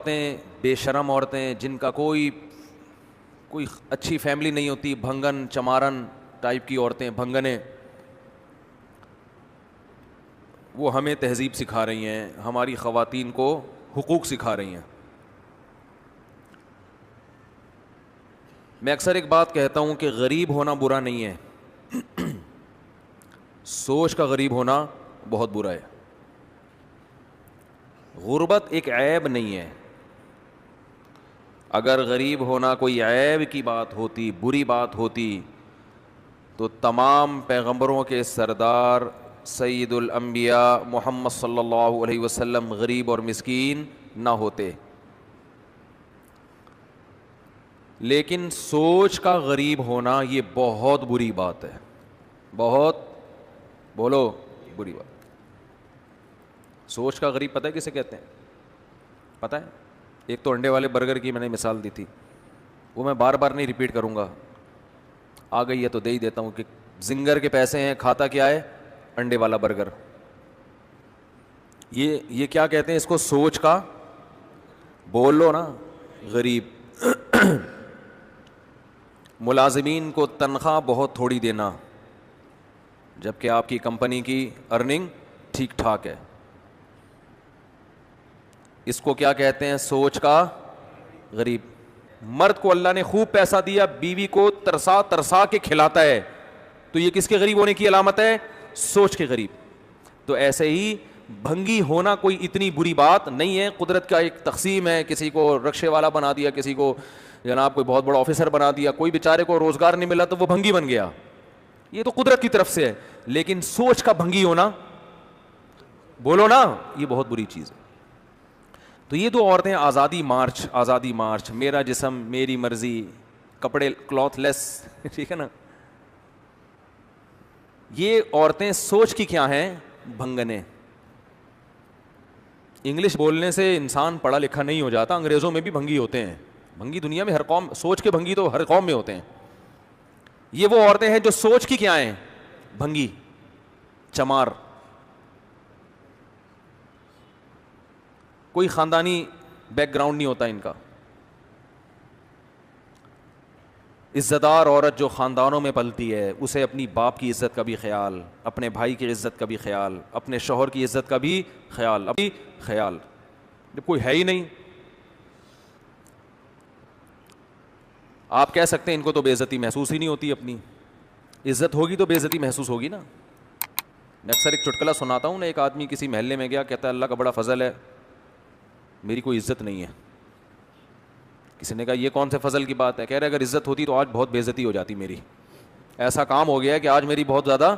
عورتیں، بے شرم عورتیں جن کا کوئی اچھی فیملی نہیں ہوتی، بھنگن چمارن ٹائپ کی عورتیں، بھنگنیں، وہ ہمیں تہذیب سکھا رہی ہیں، ہماری خواتین کو حقوق سکھا رہی ہیں. میں اکثر ایک بات کہتا ہوں کہ غریب ہونا برا نہیں ہے، سوچ کا غریب ہونا بہت برا ہے. غربت ایک عیب نہیں ہے. اگر غریب ہونا کوئی عیب کی بات ہوتی، بری بات ہوتی، تو تمام پیغمبروں کے سردار سید الانبیاء محمد صلی اللہ علیہ وسلم غریب اور مسکین نہ ہوتے. لیکن سوچ کا غریب ہونا یہ بہت بری بات ہے، بہت، بولو، بری بات. سوچ کا غریب پتہ ہے کسے کہتے ہیں؟ پتہ ہے؟ ایک تو انڈے والے برگر کی میں نے مثال دی تھی، وہ میں بار بار نہیں ریپیٹ کروں گا، آ گئی ہے تو دے ہی دیتا ہوں کہ زنگر کے پیسے ہیں، کھاتا کیا ہے؟ انڈے والا برگر. یہ کیا کہتے ہیں اس کو؟ سوچ کا، بول لو نا، غریب. ملازمین کو تنخواہ بہت تھوڑی دینا جبکہ آپ کی کمپنی کی ارننگ ٹھیک ٹھاک ہے، اس کو کیا کہتے ہیں؟ سوچ کا غریب. مرد کو اللہ نے خوب پیسہ دیا، بیوی کو ترسا ترسا کے کھلاتا ہے، تو یہ کس کے غریب ہونے کی علامت ہے؟ سوچ کے غریب. تو ایسے ہی بھنگی ہونا کوئی اتنی بری بات نہیں ہے، قدرت کا ایک تقسیم ہے. کسی کو رکشے والا بنا دیا، کسی کو جناب کوئی بہت بڑا آفیسر بنا دیا، کوئی بیچارے کو روزگار نہیں ملا تو وہ بھنگی بن گیا، یہ تو قدرت کی طرف سے ہے. لیکن سوچ کا بھنگی ہونا، بولو نا، یہ بہت بری چیز ہے. تو یہ دو عورتیں آزادی مارچ، میرا جسم میری مرضی، کپڑے کلاتھ لیس، ٹھیک ہے نا، یہ عورتیں سوچ کی کیا ہیں؟ بھنگنے. انگلش بولنے سے انسان پڑھا لکھا نہیں ہو جاتا، انگریزوں میں بھی بھنگی ہوتے ہیں. بھنگی دنیا میں ہر قوم، سوچ کے بھنگی تو ہر قوم میں ہوتے ہیں. یہ وہ عورتیں ہیں جو سوچ کی کیا ہیں؟ بھنگی، چمار. کوئی خاندانی بیک گراؤنڈ نہیں ہوتا ان کا. عزت دار عورت جو خاندانوں میں پلتی ہے، اسے اپنی باپ کی عزت کا بھی خیال، اپنے بھائی کی عزت کا بھی خیال، اپنے شوہر کی عزت کا بھی خیال. جب کوئی ہے ہی نہیں، آپ کہہ سکتے ہیں ان کو تو بے عزتی محسوس ہی نہیں ہوتی، اپنی عزت ہوگی تو بے عزتی محسوس ہوگی نا. میں اکثر ایک چٹکلا سناتا ہوں نا، ایک آدمی کسی محلے میں گیا، کہتا ہے اللہ کا بڑا فضل ہے میری کوئی عزت نہیں ہے. کسی نے کہا یہ کون سے فضل کی بات ہے؟ کہہ رہے اگر عزت ہوتی تو آج بہت بے عزتی ہو جاتی میری، ایسا کام ہو گیا ہے کہ آج میری بہت زیادہ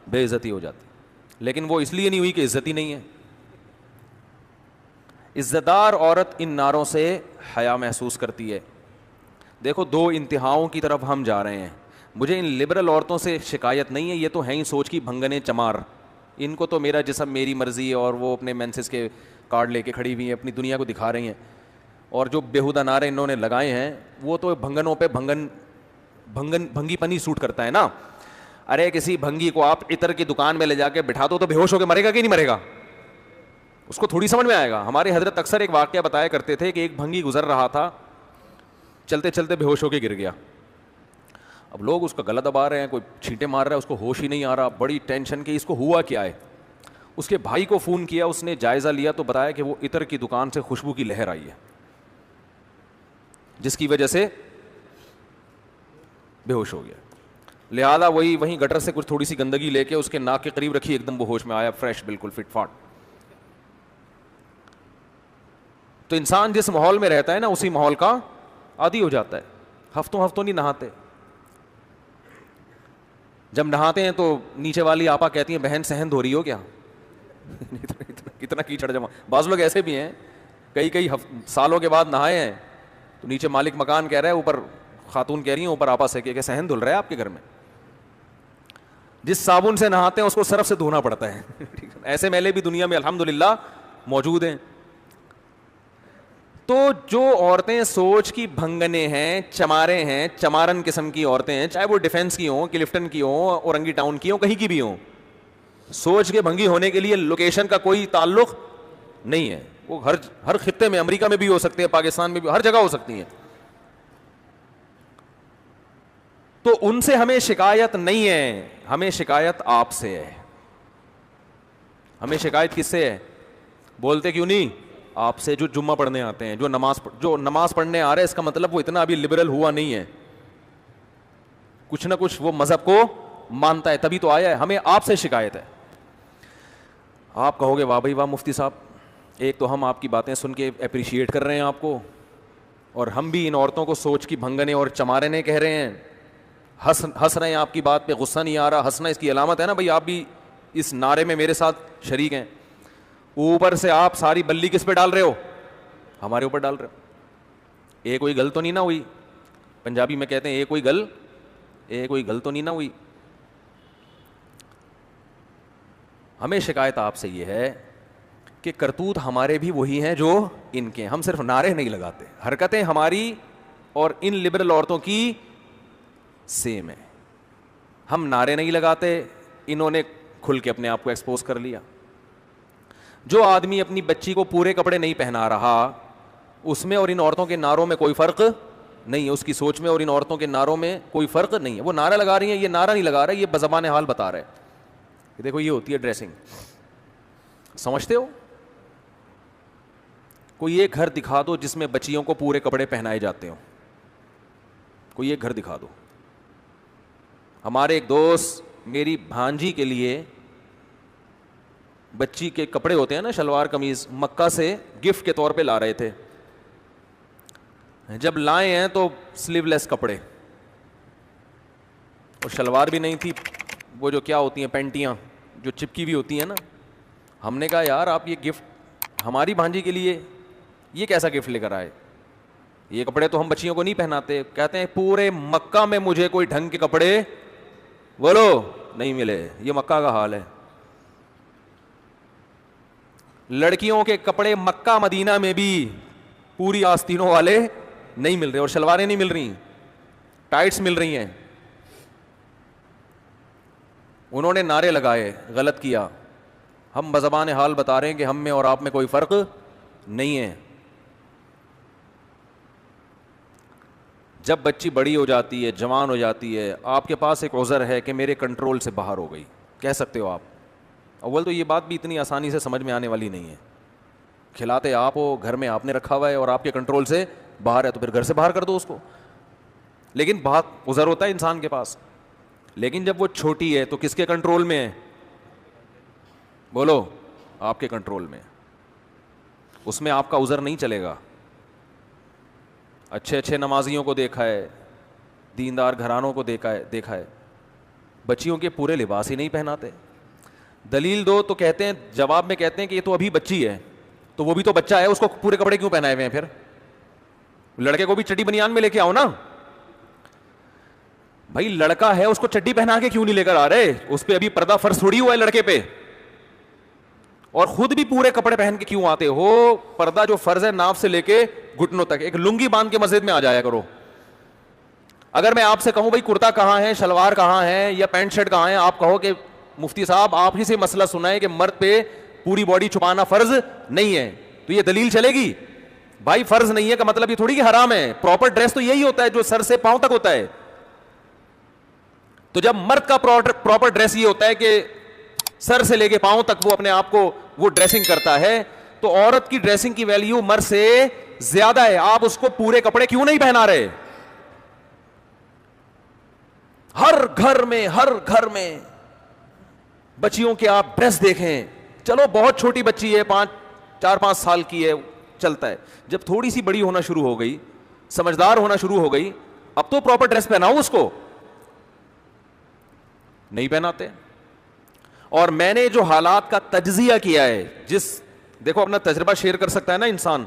بے عزتی ہو جاتی. لیکن وہ اس لیے نہیں ہوئی کہ عزت ہی نہیں ہے. عزت دار عورت ان ناروں سے حیا محسوس کرتی ہے. دیکھو دو انتہاؤں کی طرف ہم جا رہے ہیں. مجھے ان لبرل عورتوں سے شکایت نہیں ہے، یہ تو ہیں ہی سوچ کی بھنگنے چمار. ان کو تو میرا جسم میری مرضی ہے، اور وہ اپنے مینسز کے کارڈ لے کے کھڑی ہوئی ہیں، اپنی دنیا کو دکھا رہی ہیں. اور جو بیہودہ نعرے انہوں نے لگائے ہیں وہ تو بھنگنوں پہ بھنگی پنی سوٹ کرتا ہے نا. ارے کسی بھنگی کو آپ عطر کی دکان میں لے جا کے بٹھا دو تو بے ہوش ہو کے مرے گا کہ نہیں مرے گا؟ اس کو تھوڑی سمجھ میں آئے گا. ہمارے حضرت اکثر ایک واقعہ بتایا کرتے تھے کہ ایک بھنگی گزر رہا تھا، چلتے چلتے بے ہوش ہو کے گر گیا. اب لوگ اس کا گلا دبا رہے ہیں، کوئی چھینٹے مار رہا ہے، اس کو ہوش ہی نہیں آ رہا. بڑی ٹینشن کی اس کو ہوا کیا ہے. اس کے بھائی کو فون کیا، اس نے جائزہ لیا تو بتایا کہ وہ عطر کی دکان سے خوشبو کی لہر آئی ہے جس کی وجہ سے بے ہوش ہو گیا. لہذا وہیں گٹر سے کچھ تھوڑی سی گندگی لے کے اس کے ناک کے قریب رکھی، ایک دم وہ ہوش میں آیا، فریش، بالکل فٹ فاٹ. تو انسان جس ماحول میں رہتا ہے نا اسی ماحول کا عادی ہو جاتا ہے. ہفتوں نہیں نہاتے. جب نہاتے ہیں تو نیچے والی آپا کہتی ہیں بہن سہن دھو رہی ہو کیا؟ کتنا کیچڑ جمع. بعض لوگ ایسے بھی ہیں کئی سالوں کے بعد نہائے ہیں تو نیچے مالک مکان کہہ رہا ہے، اوپر خاتون کہہ رہی ہیں اوپر آپا سے کہ صحن دھل رہا ہے آپ کے گھر میں. جس صابن سے نہاتے ہیں اس کو سرف سے دھونا پڑتا ہے. ایسے میلے بھی دنیا میں الحمدللہ موجود ہیں. تو جو عورتیں سوچ کی بھنگنے ہیں، چمارے ہیں، چمارن قسم کی عورتیں ہیں، چاہے وہ ڈیفنس کی ہوں، کلفٹن کی ہوں، اورنگی ٹاؤن کی ہوں، کہیں کی بھی ہوں، سوچ کے بھنگی ہونے کے لیے لوکیشن کا کوئی تعلق نہیں ہے. وہ ہر خطے میں, امریکہ میں بھی ہو سکتے ہیں, پاکستان میں بھی, ہر جگہ ہو سکتی ہیں. تو ان سے ہمیں شکایت نہیں ہے, ہمیں شکایت آپ سے ہے. ہمیں شکایت کس سے ہے؟ بولتے کیوں نہیں؟ آپ سے, جو جمعہ پڑھنے آتے ہیں, جو نماز پڑھنے آ رہے ہیں, اس کا مطلب وہ اتنا ابھی لبرل ہوا نہیں ہے, کچھ نہ کچھ وہ مذہب کو مانتا ہے, تبھی تو آیا ہے. ہمیں آپ سے شکایت ہے. آپ کہو گے واہ بھائی واہ مفتی صاحب, ایک تو ہم آپ کی باتیں سن کے اپریشیٹ کر رہے ہیں آپ کو, اور ہم بھی ان عورتوں کو سوچ کی بھنگنے اور چمارنے کہہ رہے ہیں, ہنس رہے ہیں آپ کی بات پہ, غصہ نہیں آ رہا. ہنسنا اس کی علامت ہے نا بھائی, آپ بھی اس نعرے میں میرے ساتھ شریک ہیں. اوپر سے آپ ساری بلی کس پہ ڈال رہے ہو؟ ہمارے اوپر ڈال رہے ہو. ایک کوئی گل تو نہیں نہ ہوئی؟ پنجابی میں کہتے ہیں ایک کوئی گل تو نہیں نہ ہوئی. ہمیں شکایت آپ سے یہ ہے کہ کرتوت ہمارے بھی وہی ہیں جو ان کے. ہم صرف نعرے نہیں لگاتے, حرکتیں ہماری اور ان لبرل عورتوں کی سیم ہے. ہم نعرے نہیں لگاتے, انہوں نے کھل کے اپنے آپ کو ایکسپوز کر لیا. جو آدمی اپنی بچی کو پورے کپڑے نہیں پہنا رہا, اس میں اور ان عورتوں کے نعروں میں کوئی فرق نہیں ہے, اس کی سوچ میں اور ان عورتوں کے نعروں میں کوئی فرق نہیں ہے. وہ نعرہ لگا رہی ہیں, یہ نعرہ نہیں لگا رہا, یہ بزبان حال بتا رہے ہیں. دیکھو یہ ہوتی ہے ڈریسنگ. سمجھتے ہو؟ کوئی ایک گھر دکھا دو جس میں بچیوں کو پورے کپڑے پہنائے جاتے ہوں, کوئی ایک گھر دکھا دو. ہمارے ایک دوست میری بھانجی کے لیے بچی کے کپڑے ہوتے ہیں نا, شلوار قمیض, مکہ سے گفٹ کے طور پہ لا رہے تھے. جب لائے ہیں تو سلیو لیس کپڑے, اور شلوار بھی نہیں تھی, وہ جو کیا ہوتی ہیں پینٹیاں جو چپکی ہوئی ہوتی ہیں نا. ہم نے کہا یار آپ یہ گفٹ ہماری بھانجی کے لیے, یہ کیسا گفٹ لے کر آئے؟ یہ کپڑے تو ہم بچیوں کو نہیں پہناتے. کہتے ہیں پورے مکہ میں مجھے کوئی ڈھنگ کے کپڑے بولو نہیں ملے. یہ مکہ کا حال ہے. لڑکیوں کے کپڑے مکہ مدینہ میں بھی پوری آستینوں والے نہیں مل رہے, اور شلواریں نہیں مل رہی, ٹائٹس مل رہی ہیں. انہوں نے نعرے لگائے, غلط کیا. ہم بزبان حال بتا رہے ہیں کہ ہم میں اور آپ میں کوئی فرق نہیں ہے. جب بچی بڑی ہو جاتی ہے, جوان ہو جاتی ہے, آپ کے پاس ایک عذر ہے کہ میرے کنٹرول سے باہر ہو گئی, کہہ سکتے ہو آپ. اول تو یہ بات بھی اتنی آسانی سے سمجھ میں آنے والی نہیں ہے. کھلاتے آپ ہو, گھر میں آپ نے رکھا ہوا ہے اور آپ کے کنٹرول سے باہر ہے, تو پھر گھر سے باہر کر دو اس کو. لیکن بہت عذر ہوتا ہے انسان کے پاس. لیکن جب وہ چھوٹی ہے تو کس کے کنٹرول میں ہے؟ بولو, آپ کے کنٹرول میں. اس میں آپ کا عذر نہیں چلے گا. اچھے نمازیوں کو دیکھا ہے, دیندار گھرانوں کو دیکھا ہے, بچیوں کے پورے لباس ہی نہیں پہناتے. دلیل دو تو کہتے ہیں, جواب میں کہتے ہیں کہ یہ تو ابھی بچی ہے, تو وہ بھی تو بچہ ہے, اس کو پورے کپڑے کیوں پہنائے ہوئے ہیں؟ پھر لڑکے کو بھی چڈی بنیان میں لے کے آؤ نا بھائی. لڑکا ہے, اس کو چڈی پہنا کے کیوں نہیں لے کر آ رہے؟ اس پہ ابھی پردہ فرض تھوڑی ہوا ہے لڑکے پہ. اور خود بھی پورے کپڑے پہن کے کیوں آتے ہو؟ پردہ جو فرض ہے ناف سے لے کے گھٹنوں تک, ایک لنگی باندھ کے مسجد میں آ جایا کرو. اگر میں آپ سے کہوں بھائی کرتا کہاں ہے, شلوار کہاں ہے, یا پینٹ شرٹ کہاں ہے, آپ کہو کہ مفتی صاحب آپ ہی سے مسئلہ سنا ہے کہ مرد پہ پوری باڈی چھپانا فرض نہیں ہے, تو یہ دلیل چلے گی؟ بھائی فرض نہیں ہے کا مطلب یہ تھوڑی کہ حرام ہے. پراپر ڈریس تو یہی ہوتا ہے جو سر سے پاؤں تک ہوتا ہے. تو جب مرد کا پراپر ڈریس یہ ہوتا ہے کہ سر سے لے کے پاؤں تک وہ اپنے آپ کو وہ ڈریسنگ کرتا ہے, تو عورت کی ڈریسنگ کی ویلیو مرد سے زیادہ ہے. آپ اس کو پورے کپڑے کیوں نہیں پہنا رہے؟ ہر گھر میں بچیوں کے آپ ڈریس دیکھیں. چلو بہت چھوٹی بچی ہے, 4-5 سال کی ہے, چلتا ہے. جب تھوڑی سی بڑی ہونا شروع ہو گئی, سمجھدار ہونا شروع ہو گئی, اب تو پراپر ڈریس پہناؤ اس کو. نہیں پہناتے. اور میں نے جو حالات کا تجزیہ کیا ہے, دیکھو اپنا تجربہ شیئر کر سکتا ہے نا انسان.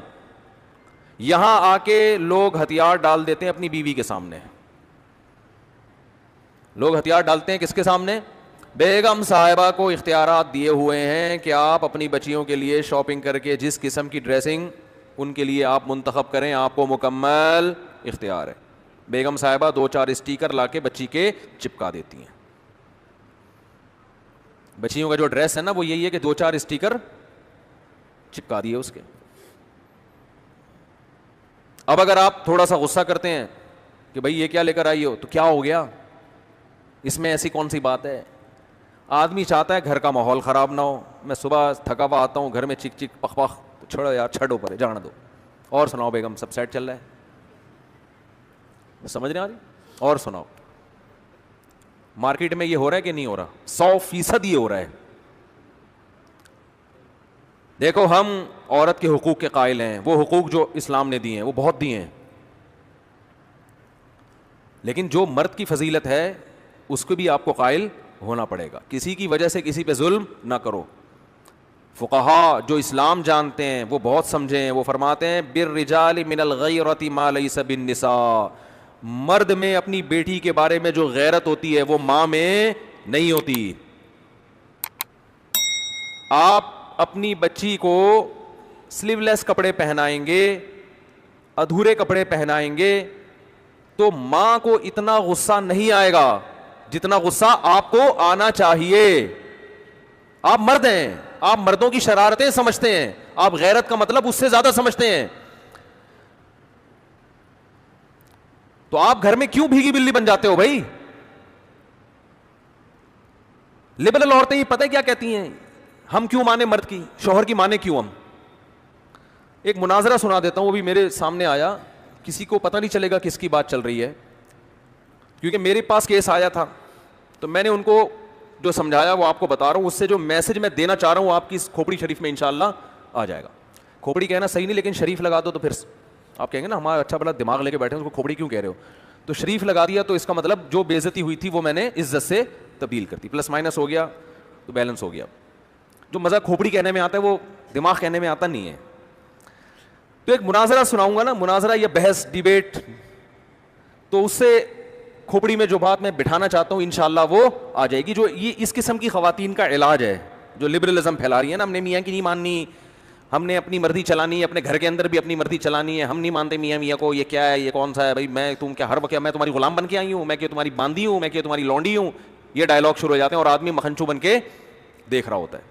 یہاں آ کے لوگ ہتھیار ڈال دیتے ہیں اپنی بیوی کے سامنے. لوگ ہتھیار ڈالتے ہیں کس کے سامنے؟ بیگم صاحبہ کو اختیارات دیے ہوئے ہیں کہ آپ اپنی بچیوں کے لیے شاپنگ کر کے جس قسم کی ڈریسنگ ان کے لیے آپ منتخب کریں, آپ کو مکمل اختیار ہے. بیگم صاحبہ 2-4 اسٹیکر لا کے بچی کے چپکا دیتی ہیں. بچیوں کا جو ڈریس ہے نا وہ یہی ہے کہ 2-4 اسٹیکر چپکا دیے اس کے. اب اگر آپ تھوڑا سا غصہ کرتے ہیں کہ بھائی یہ کیا لے کر آئی ہو، تو کیا ہو گیا، اس میں ایسی کون سی بات ہے؟ آدمی چاہتا ہے گھر کا ماحول خراب نہ ہو، میں صبح تھکا ہوا آتا ہوں گھر میں چک چک پخ پخ، چھوڑو یار، چھڈو پرے، جانا دو، اور سناؤ بیگم سب سیٹ چل رہا ہے، سمجھ رہے ہیں؟ اور سناؤ، مارکیٹ میں یہ ہو رہا ہے کہ نہیں ہو رہا؟ 100% یہ ہو رہا ہے۔ دیکھو ہم عورت کے حقوق کے قائل ہیں، وہ حقوق جو اسلام نے دیے ہیں وہ بہت دیے ہیں، لیکن جو مرد کی فضیلت ہے اس کو بھی آپ کو قائل ہونا پڑے گا۔ کسی کی وجہ سے کسی پہ ظلم نہ کرو۔ فقہا جو اسلام جانتے ہیں وہ بہت سمجھے ہیں، وہ فرماتے ہیں بالرجال من الغیرۃ ما لیس بالنساء، مرد میں اپنی بیٹی کے بارے میں جو غیرت ہوتی ہے وہ ماں میں نہیں ہوتی۔ آپ اپنی بچی کو سلیو لیس کپڑے پہنائیں گے، ادھورے کپڑے پہنائیں گے، تو ماں کو اتنا غصہ نہیں آئے گا جتنا غصہ آپ کو آنا چاہیے۔ آپ مرد ہیں، آپ مردوں کی شرارتیں سمجھتے ہیں، آپ غیرت کا مطلب اس سے زیادہ سمجھتے ہیں، تو آپ گھر میں کیوں بھیگی بلی بن جاتے ہو بھائی؟ لبرل عورتیں یہ پتہ کیا کہتی ہیں، ہم کیوں مانے مرد کی، شوہر کی مانے کیوں ہم؟ ایک مناظرہ سنا دیتا ہوں، وہ بھی میرے سامنے آیا، کسی کو پتہ نہیں چلے گا کس کی بات چل رہی ہے، کیونکہ میرے پاس کیس آیا تھا تو میں نے ان کو جو سمجھایا وہ آپ کو بتا رہا ہوں، اس سے جو میسج میں دینا چاہ رہا ہوں آپ کی کھوپڑی شریف میں انشاءاللہ آ جائے گا۔ کھوپڑی کہنا صحیح نہیں، لیکن شریف لگا دو تو پھر آپ کہیں گے نا ہمارا اچھا بڑا دماغ لے کے بیٹھے ہیں، اس کو کھوپڑی کیوں کہہ رہے ہو؟ تو شریف لگا دیا تو اس کا مطلب جو بے عزتی ہوئی تھی وہ میں نے عزت سے تبدیل کر دی، پلس مائنس ہو گیا تو بیلنس ہو گیا۔ جو مزہ کھوپڑی کہنے میں آتا ہے وہ دماغ کہنے میں آتا نہیں ہے۔ تو ایک مناظرہ سناؤں گا نا، مناظرہ یا بحث ڈیبیٹ، تو اس سے کھوپڑی میں جو بات میں بٹھانا چاہتا ہوں انشاءاللہ وہ آ جائے گی، جو یہ اس قسم کی خواتین کا علاج ہے جو لبرلزم پھیلا رہی ہے نا، ہم نے میاں کی نہیں ماننی، ہم نے اپنی مرضی چلانی ہے، اپنے گھر کے اندر بھی اپنی مرضی چلانی ہے، ہم نہیں مانتے میاں کو، یہ کیا ہے، یہ کون سا ہے بھائی، میں تم کیا ہر وقت میں تمہاری غلام بن کے آئی ہوں، میں کہ تمہاری باندھی ہوں، میں کہ تمہاری لونڈی ہوں، یہ ڈائلاگ شروع ہو جاتے ہیں اور آدمی مکھنچو بن کے دیکھ رہا ہوتا ہے۔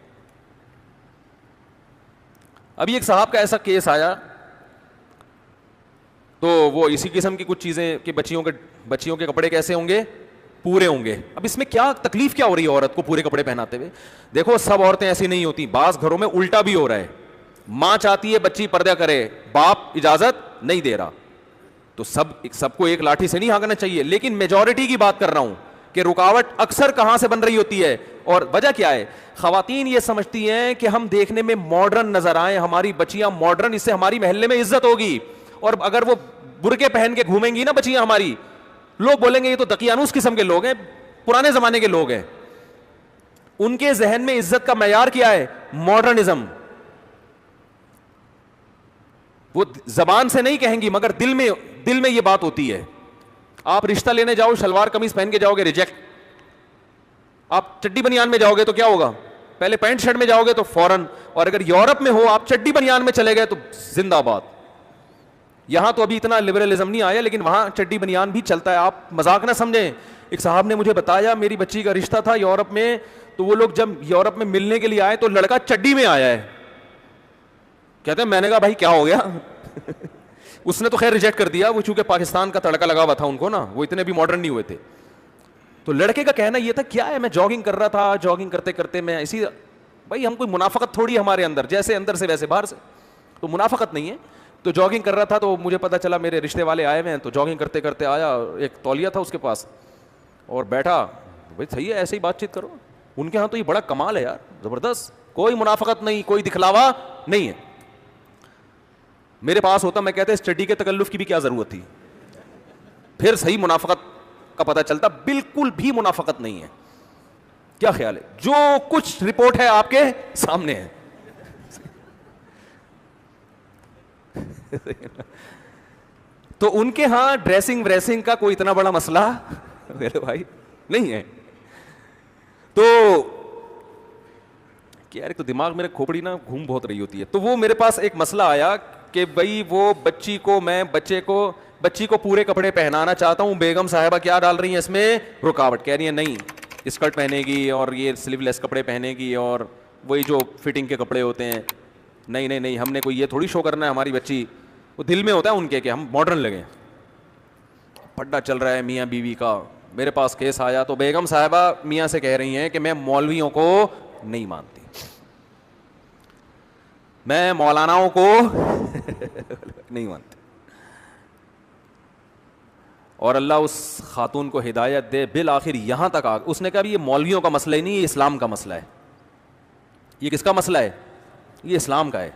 ابھی ایک صاحب کا ایسا کیس آیا تو وہ اسی قسم کی کچھ چیزیں کہ بچیوں کے کپڑے کیسے ہوں گے، پورے ہوں گے۔ اب اس میں کیا تکلیف کیا ہو رہی ہے عورت کو پورے کپڑے پہناتے ہوئے؟ دیکھو سب عورتیں ایسی نہیں ہوتی، بعض گھروں میں الٹا بھی ہو رہا ہے، ماں چاہتی ہے بچی پردہ کرے، باپ اجازت نہیں دے رہا، تو سب کو ایک لاٹھی سے نہیں ہانکنا چاہیے، لیکن میجورٹی کی بات کر رہا ہوں کہ رکاوٹ اکثر کہاں سے بن رہی ہوتی ہے، اور وجہ کیا ہے؟ خواتین یہ سمجھتی ہیں کہ ہم دیکھنے میں ماڈرن نظر آئیں، ہماری بچیاں ماڈرن، اس سے ہماری محلے میں عزت ہوگی، اور اگر وہ برقعے پہن کے گھومیں گی نا بچیاں ہماری، لوگ بولیں گے یہ تو دقیانوس قسم کے لوگ ہیں، پرانے زمانے کے لوگ ہیں۔ ان کے ذہن میں عزت کا معیار کیا ہے؟ ماڈرنزم۔ وہ زبان سے نہیں کہیں گی مگر دل میں یہ بات ہوتی ہے۔ آپ رشتہ لینے جاؤ شلوار قمیض پہن کے جاؤ گے، ریجیکٹ۔ آپ چڈی بنیان میں جاؤ گے تو کیا ہوگا؟ پہلے پینٹ شرٹ میں جاؤ گے تو فوراً، اور اگر یورپ میں ہو آپ چڈی بنیان میں چلے گئے تو زندہ باد۔ یہاں تو ابھی اتنا لبرلزم نہیں آیا لیکن وہاں چڈی بنیان بھی چلتا ہے، آپ مذاق نہ سمجھیں۔ ایک صاحب نے مجھے بتایا میری بچی کا رشتہ تھا یورپ میں، تو وہ لوگ جب یورپ میں ملنے کے لیے آئے تو لڑکا چڈی میں آیا ہے، کہتے ہیں میں نے کہا بھائی کیا ہو گیا؟ اس نے تو خیر ریجیکٹ کر دیا، وہ چونکہ پاکستان کا تڑکا لگا ہوا تھا ان کو نا، وہ اتنے بھی ماڈرن نہیں ہوئے تھے۔ تو لڑکے کا کہنا یہ تھا کیا ہے، میں جاگنگ کر رہا تھا، جاگنگ کرتے کرتے میں اسی، بھائی ہم کوئی منافقت تھوڑی ہمارے اندر، جیسے اندر سے ویسے باہر سے، تو منافقت نہیں ہے۔ تو جاگنگ کر رہا تھا تو مجھے پتا چلا میرے رشتے والے آئے ہوئے ہیں، تو جاگنگ کرتے کرتے آیا، ایک تولیہ تھا اس کے پاس اور بیٹھا، بھائی صحیح ہے ایسے ہی بات چیت کرو۔ ان کے ہاں تو یہ بڑا کمال ہے یار، زبردست، کوئی منافقت نہیں، کوئی دکھلاوا نہیں ہے۔ میرے پاس ہوتا میں کہتے اسٹڈی کے تکلف کی بھی کیا ضرورت تھی، پھر صحیح منافقت کا پتہ چلتا، بالکل بھی منافقت نہیں ہے۔ کیا خیال ہے؟ جو کچھ رپورٹ ہے آپ کے سامنے ہے۔ تو ان کے ہاں ڈریسنگ وریسنگ کا کوئی اتنا بڑا مسئلہ میرے بھائی نہیں ہے۔ تو کیا تو دماغ میرے کھوپڑی نا گھوم بہت رہی ہوتی ہے۔ تو وہ میرے پاس ایک مسئلہ آیا کہ بھائی وہ بچی کو پورے کپڑے پہنانا چاہتا ہوں، بیگم صاحبہ کیا ڈال رہی ہیں اس میں؟ رکاوٹ، کہہ رہی ہیں نہیں اسکرٹ پہنے گی اور یہ سلیو لیس کپڑے پہنے گی اور وہی جو فٹنگ کے کپڑے ہوتے ہیں، نہیں ہم نے کوئی یہ تھوڑی شو کرنا ہے ہماری بچی۔ وہ دل میں ہوتا ہے ان کے کہ ہم ماڈرن لگیں. پڈا چل رہا ہے میاں بیوی کا, میرے پاس کیس آیا تو بیگم صاحبہ میاں سے کہہ رہی ہیں کہ میں مولویوں کو نہیں مانتی, میں مولاناؤں کو نہیں مانتی. اور اللہ اس خاتون کو ہدایت دے, بالآخر یہاں تک آ, اس نے کہا یہ مولویوں کا مسئلہ ہی نہیں, یہ اسلام کا مسئلہ ہے. یہ کس کا مسئلہ ہے؟ یہ اسلام کا ہے.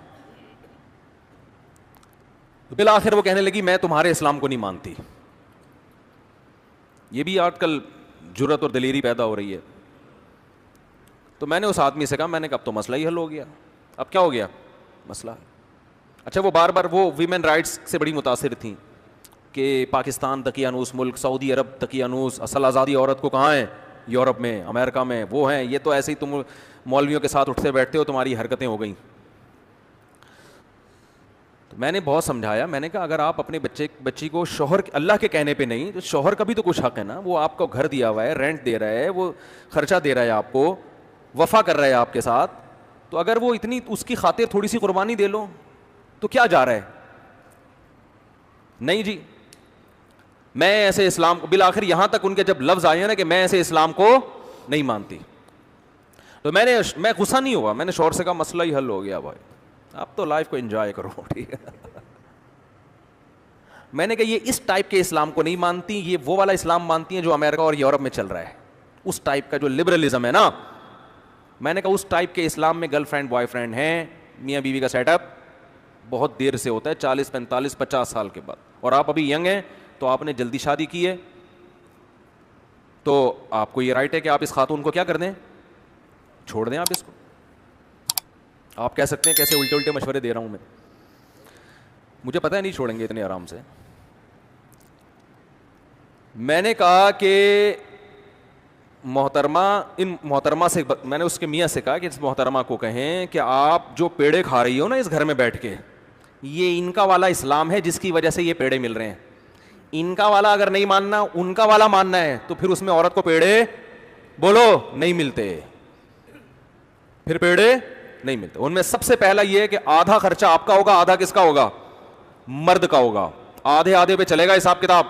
بالآخر وہ کہنے لگی میں تمہارے اسلام کو نہیں مانتی. یہ بھی آج کل جرأت اور دلیری پیدا ہو رہی ہے. تو میں نے اس آدمی سے کہا, میں نے کہا اب تو مسئلہ ہی حل ہو گیا. اب کیا ہو گیا مسئلہ؟ اچھا وہ بار بار وہ ویمن رائٹس سے بڑی متاثر تھیں کہ پاکستان دقیانوس ملک, سعودی عرب دقیانوس, اصل آزادی عورت کو کہاں ہے؟ یورپ میں, امریکہ میں, وہ ہیں. یہ تو ایسے ہی تم مولویوں کے ساتھ اٹھتے بیٹھتے ہو, تمہاری حرکتیں ہو گئیں. تو میں نے بہت سمجھایا, میں نے کہا اگر آپ اپنے بچی کو شوہر اللہ کے کہنے پہ نہیں, تو شوہر کا بھی تو کچھ حق ہے نا. وہ آپ کو گھر دیا ہوا ہے, رینٹ دے رہا ہے, وہ خرچہ دے رہا ہے آپ کو, وفا کر رہا ہے آپ کے ساتھ, تو اگر وہ اتنی اس کی خاطر تھوڑی سی قربانی دے لو تو کیا جا رہا ہے؟ نہیں جی میں ایسے اسلام کو, بالآخر یہاں تک ان کے جب لفظ آئے ہیں نا کہ میں ایسے اسلام کو نہیں مانتی, تو میں غصہ نہیں ہوا. میں نے شوہر سے کہا مسئلہ ہی حل ہو گیا بھائی, اب تو لائف کو انجوائے کرو. ٹھیک ہے, میں نے کہا یہ اس ٹائپ کے اسلام کو نہیں مانتی, یہ وہ والا اسلام مانتی ہیں جو امریکہ اور یورپ میں چل رہا ہے, اس ٹائپ کا جو لبرلزم ہے نا. میں نے کہا اس ٹائپ کے اسلام میں گرل فرینڈ بوائے فرینڈ ہیں, میاں بیوی کا سیٹ اپ بہت دیر سے ہوتا ہے, 40 45 50 سال کے بعد, اور آپ ابھی ینگ ہیں تو آپ نے جلدی شادی کی ہے, تو آپ کو یہ رائٹ ہے کہ آپ اس خاتون کو کیا کر دیں, چھوڑ دیں. آپ اس کو آپ کہہ سکتے ہیں کیسے الٹے الٹے مشورے دے رہا ہوں میں, مجھے پتہ ہے نہیں چھوڑیں گے اتنے آرام سے. میں نے کہا کہ محترمہ سے میں نے اس کے میاں سے کہا کہ اس محترمہ کو کہیں کہ آپ جو پیڑے کھا رہی ہو نا اس گھر میں بیٹھ کے, یہ ان کا والا اسلام ہے جس کی وجہ سے یہ پیڑے مل رہے ہیں. ان کا والا اگر نہیں ماننا, ان کا والا ماننا ہے, تو پھر اس میں عورت کو پیڑے بولو نہیں ملتے, پھر پیڑے نہیں ملتے. ان میں سب سے پہلا یہ ہے کہ آدھا خرچہ آپ کا ہوگا, آدھا کس کا ہوگا؟ مرد کا ہوگا. آدھے آدھے پہ چلے گا حساب کتاب.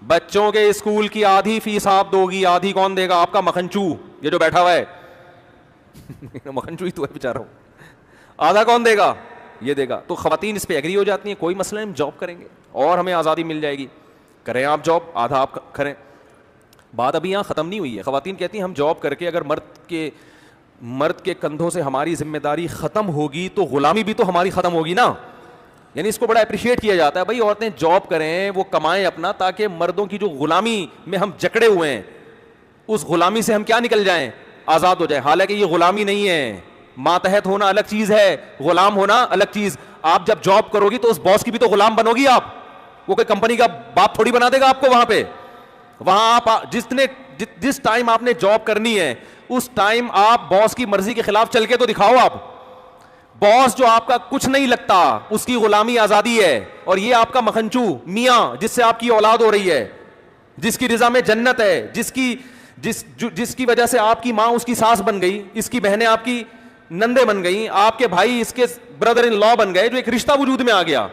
بچوں کے اسکول کی آدھی فیس آپ دو گی, آدھی کون دے گا؟ آپ کا مکھنچو, یہ جو بیٹھا ہوا ہے مکھنچو ہی تو ہے بیچارہ. آدھا کون دے گا؟ یہ دے گا. تو خواتین اس پہ ایگری ہو جاتی ہیں, کوئی مسئلہ نہیں, ہم جاب کریں گے اور ہمیں آزادی مل جائے گی. کریں آپ جاب, آدھا آپ کریں. بات ابھی یہاں ختم نہیں ہوئی ہے. خواتین کہتی ہیں ہم جاب کر کے اگر مرد کے کندھوں سے ہماری ذمہ داری ختم ہوگی تو غلامی بھی تو ہماری ختم ہوگی نا. یعنی اس کو بڑا اپریشیٹ کیا جاتا ہے, بھائی عورتیں جاب کریں, وہ کمائیں اپنا, تاکہ مردوں کی جو غلامی میں ہم جکڑے ہوئے ہیں اس غلامی سے ہم کیا نکل جائیں, آزاد ہو جائیں. حالانکہ یہ غلامی نہیں ہے, ماتحت ہونا الگ چیز ہے, غلام ہونا الگ چیز. آپ جب جاب کرو گی تو اس باس کی بھی تو غلام بنو گی آپ, وہ کوئی کمپنی کا باپ تھوڑی بنا دے گا آپ کو. وہاں پہ وہاں آپ جس ٹائم آپ نے جاب کرنی ہے اس ٹائم آپ باس کی مرضی کے خلاف چل کے تو دکھاؤ. آپ باس جو آپ کا کچھ نہیں لگتا اس کی غلامی آزادی ہے, اور یہ آپ کا مکھنچو میاں جس سے آپ کی اولاد ہو رہی ہے, جس کی رضا میں جنت ہے, جس کی وجہ سے آپ کی ماں اس کی ساس بن گئی, اس کی بہنیں آپ کی نندے بن گئی, آپ کے بھائی اس کے بردر ان لا بن گئے, جو ایک رشتہ وجود میں آ گیا.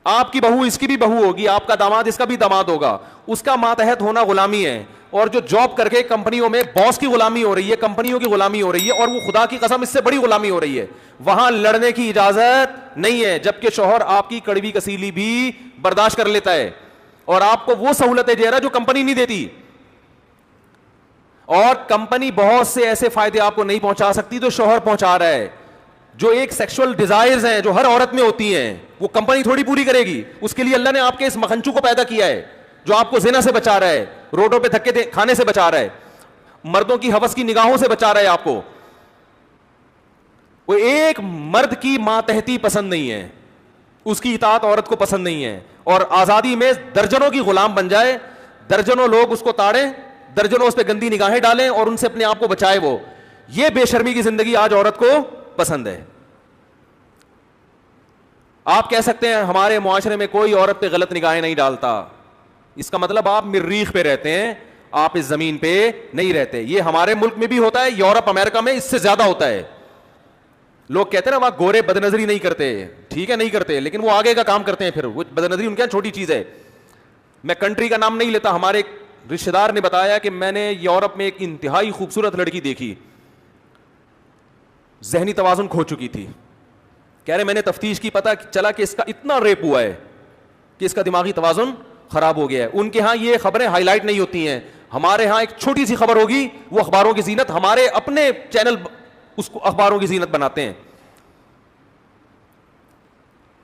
آپ کی بہو اس کی بھی بہو ہوگی, آپ کا داماد اس کا بھی داماد ہوگا. اس کا ماتحت ہونا غلامی ہے. اور جو جاب کر کے کمپنیوں میں باس کی غلامی ہو رہی ہے, کمپنیوں کی غلامی ہو رہی ہے, اور وہ خدا کی قسم اس سے بڑی غلامی ہو رہی ہے, وہاں لڑنے کی اجازت نہیں ہے. جبکہ شوہر آپ کی کڑوی کسیلی بھی برداشت کر لیتا ہے اور آپ کو وہ سہولتیں دے رہا ہے جو کمپنی نہیں دیتی. اور کمپنی بہت سے ایسے فائدے آپ کو نہیں پہنچا سکتی جو شوہر پہنچا رہا ہے. جو ایک سیکشل ڈیزائرز ہیں جو ہر عورت میں ہوتی ہیں, وہ کمپنی تھوڑی پوری کرے گی. اس کے لیے اللہ نے آپ کے اس مکھنچو کو پیدا کیا ہے جو آپ کو زنا سے بچا رہا ہے, روڈوں پہ دھکے کھانے سے بچا رہا ہے, مردوں کی ہوس کی نگاہوں سے بچا رہا ہے آپ کو. وہ ایک مرد کی ماتحتی پسند نہیں ہے, اس کی اطاعت عورت کو پسند نہیں ہے, اور آزادی میں درجنوں کی غلام بن جائے, درجنوں لوگ اس کو تاڑیں, درجنوں اس پہ گندی نگاہیں ڈالیں اور ان سے اپنے آپ کو بچائے. وہ یہ بے شرمی کی زندگی آج عورت کو پسند ہے. آپ کہہ سکتے ہیں ہمارے معاشرے میں کوئی عورت پہ غلط نگاہیں نہیں ڈالتا, اس کا مطلب آپ مریخ پہ رہتے ہیں, آپ اس زمین پہ نہیں رہتے. یہ ہمارے ملک میں بھی ہوتا ہے, یورپ امریکہ میں اس سے زیادہ ہوتا ہے. لوگ کہتے ہیں نا وہاں گورے بد نظری نہیں کرتے, ٹھیک ہے نہیں کرتے, لیکن وہ آگے کا کام کرتے ہیں, پھر وہ بد نظری ان کے چھوٹی چیز ہے. میں کنٹری کا نام نہیں لیتا, ہمارے ایک رشتے دار نے بتایا کہ میں نے یورپ میں ایک انتہائی خوبصورت لڑکی دیکھی, ذہنی توازن کھو چکی تھی. کہہ رہے میں نے تفتیش کی, پتہ چلا کہ اس کا اتنا ریپ ہوا ہے کہ اس کا دماغی توازن خراب ہو گیا ہے. ان کے ہاں یہ خبریں ہائی لائٹ نہیں ہوتی ہیں, ہمارے ہاں ایک چھوٹی سی خبر ہوگی وہ اخباروں کی زینت, ہمارے اپنے چینل اس کو اخباروں کی زینت بناتے ہیں.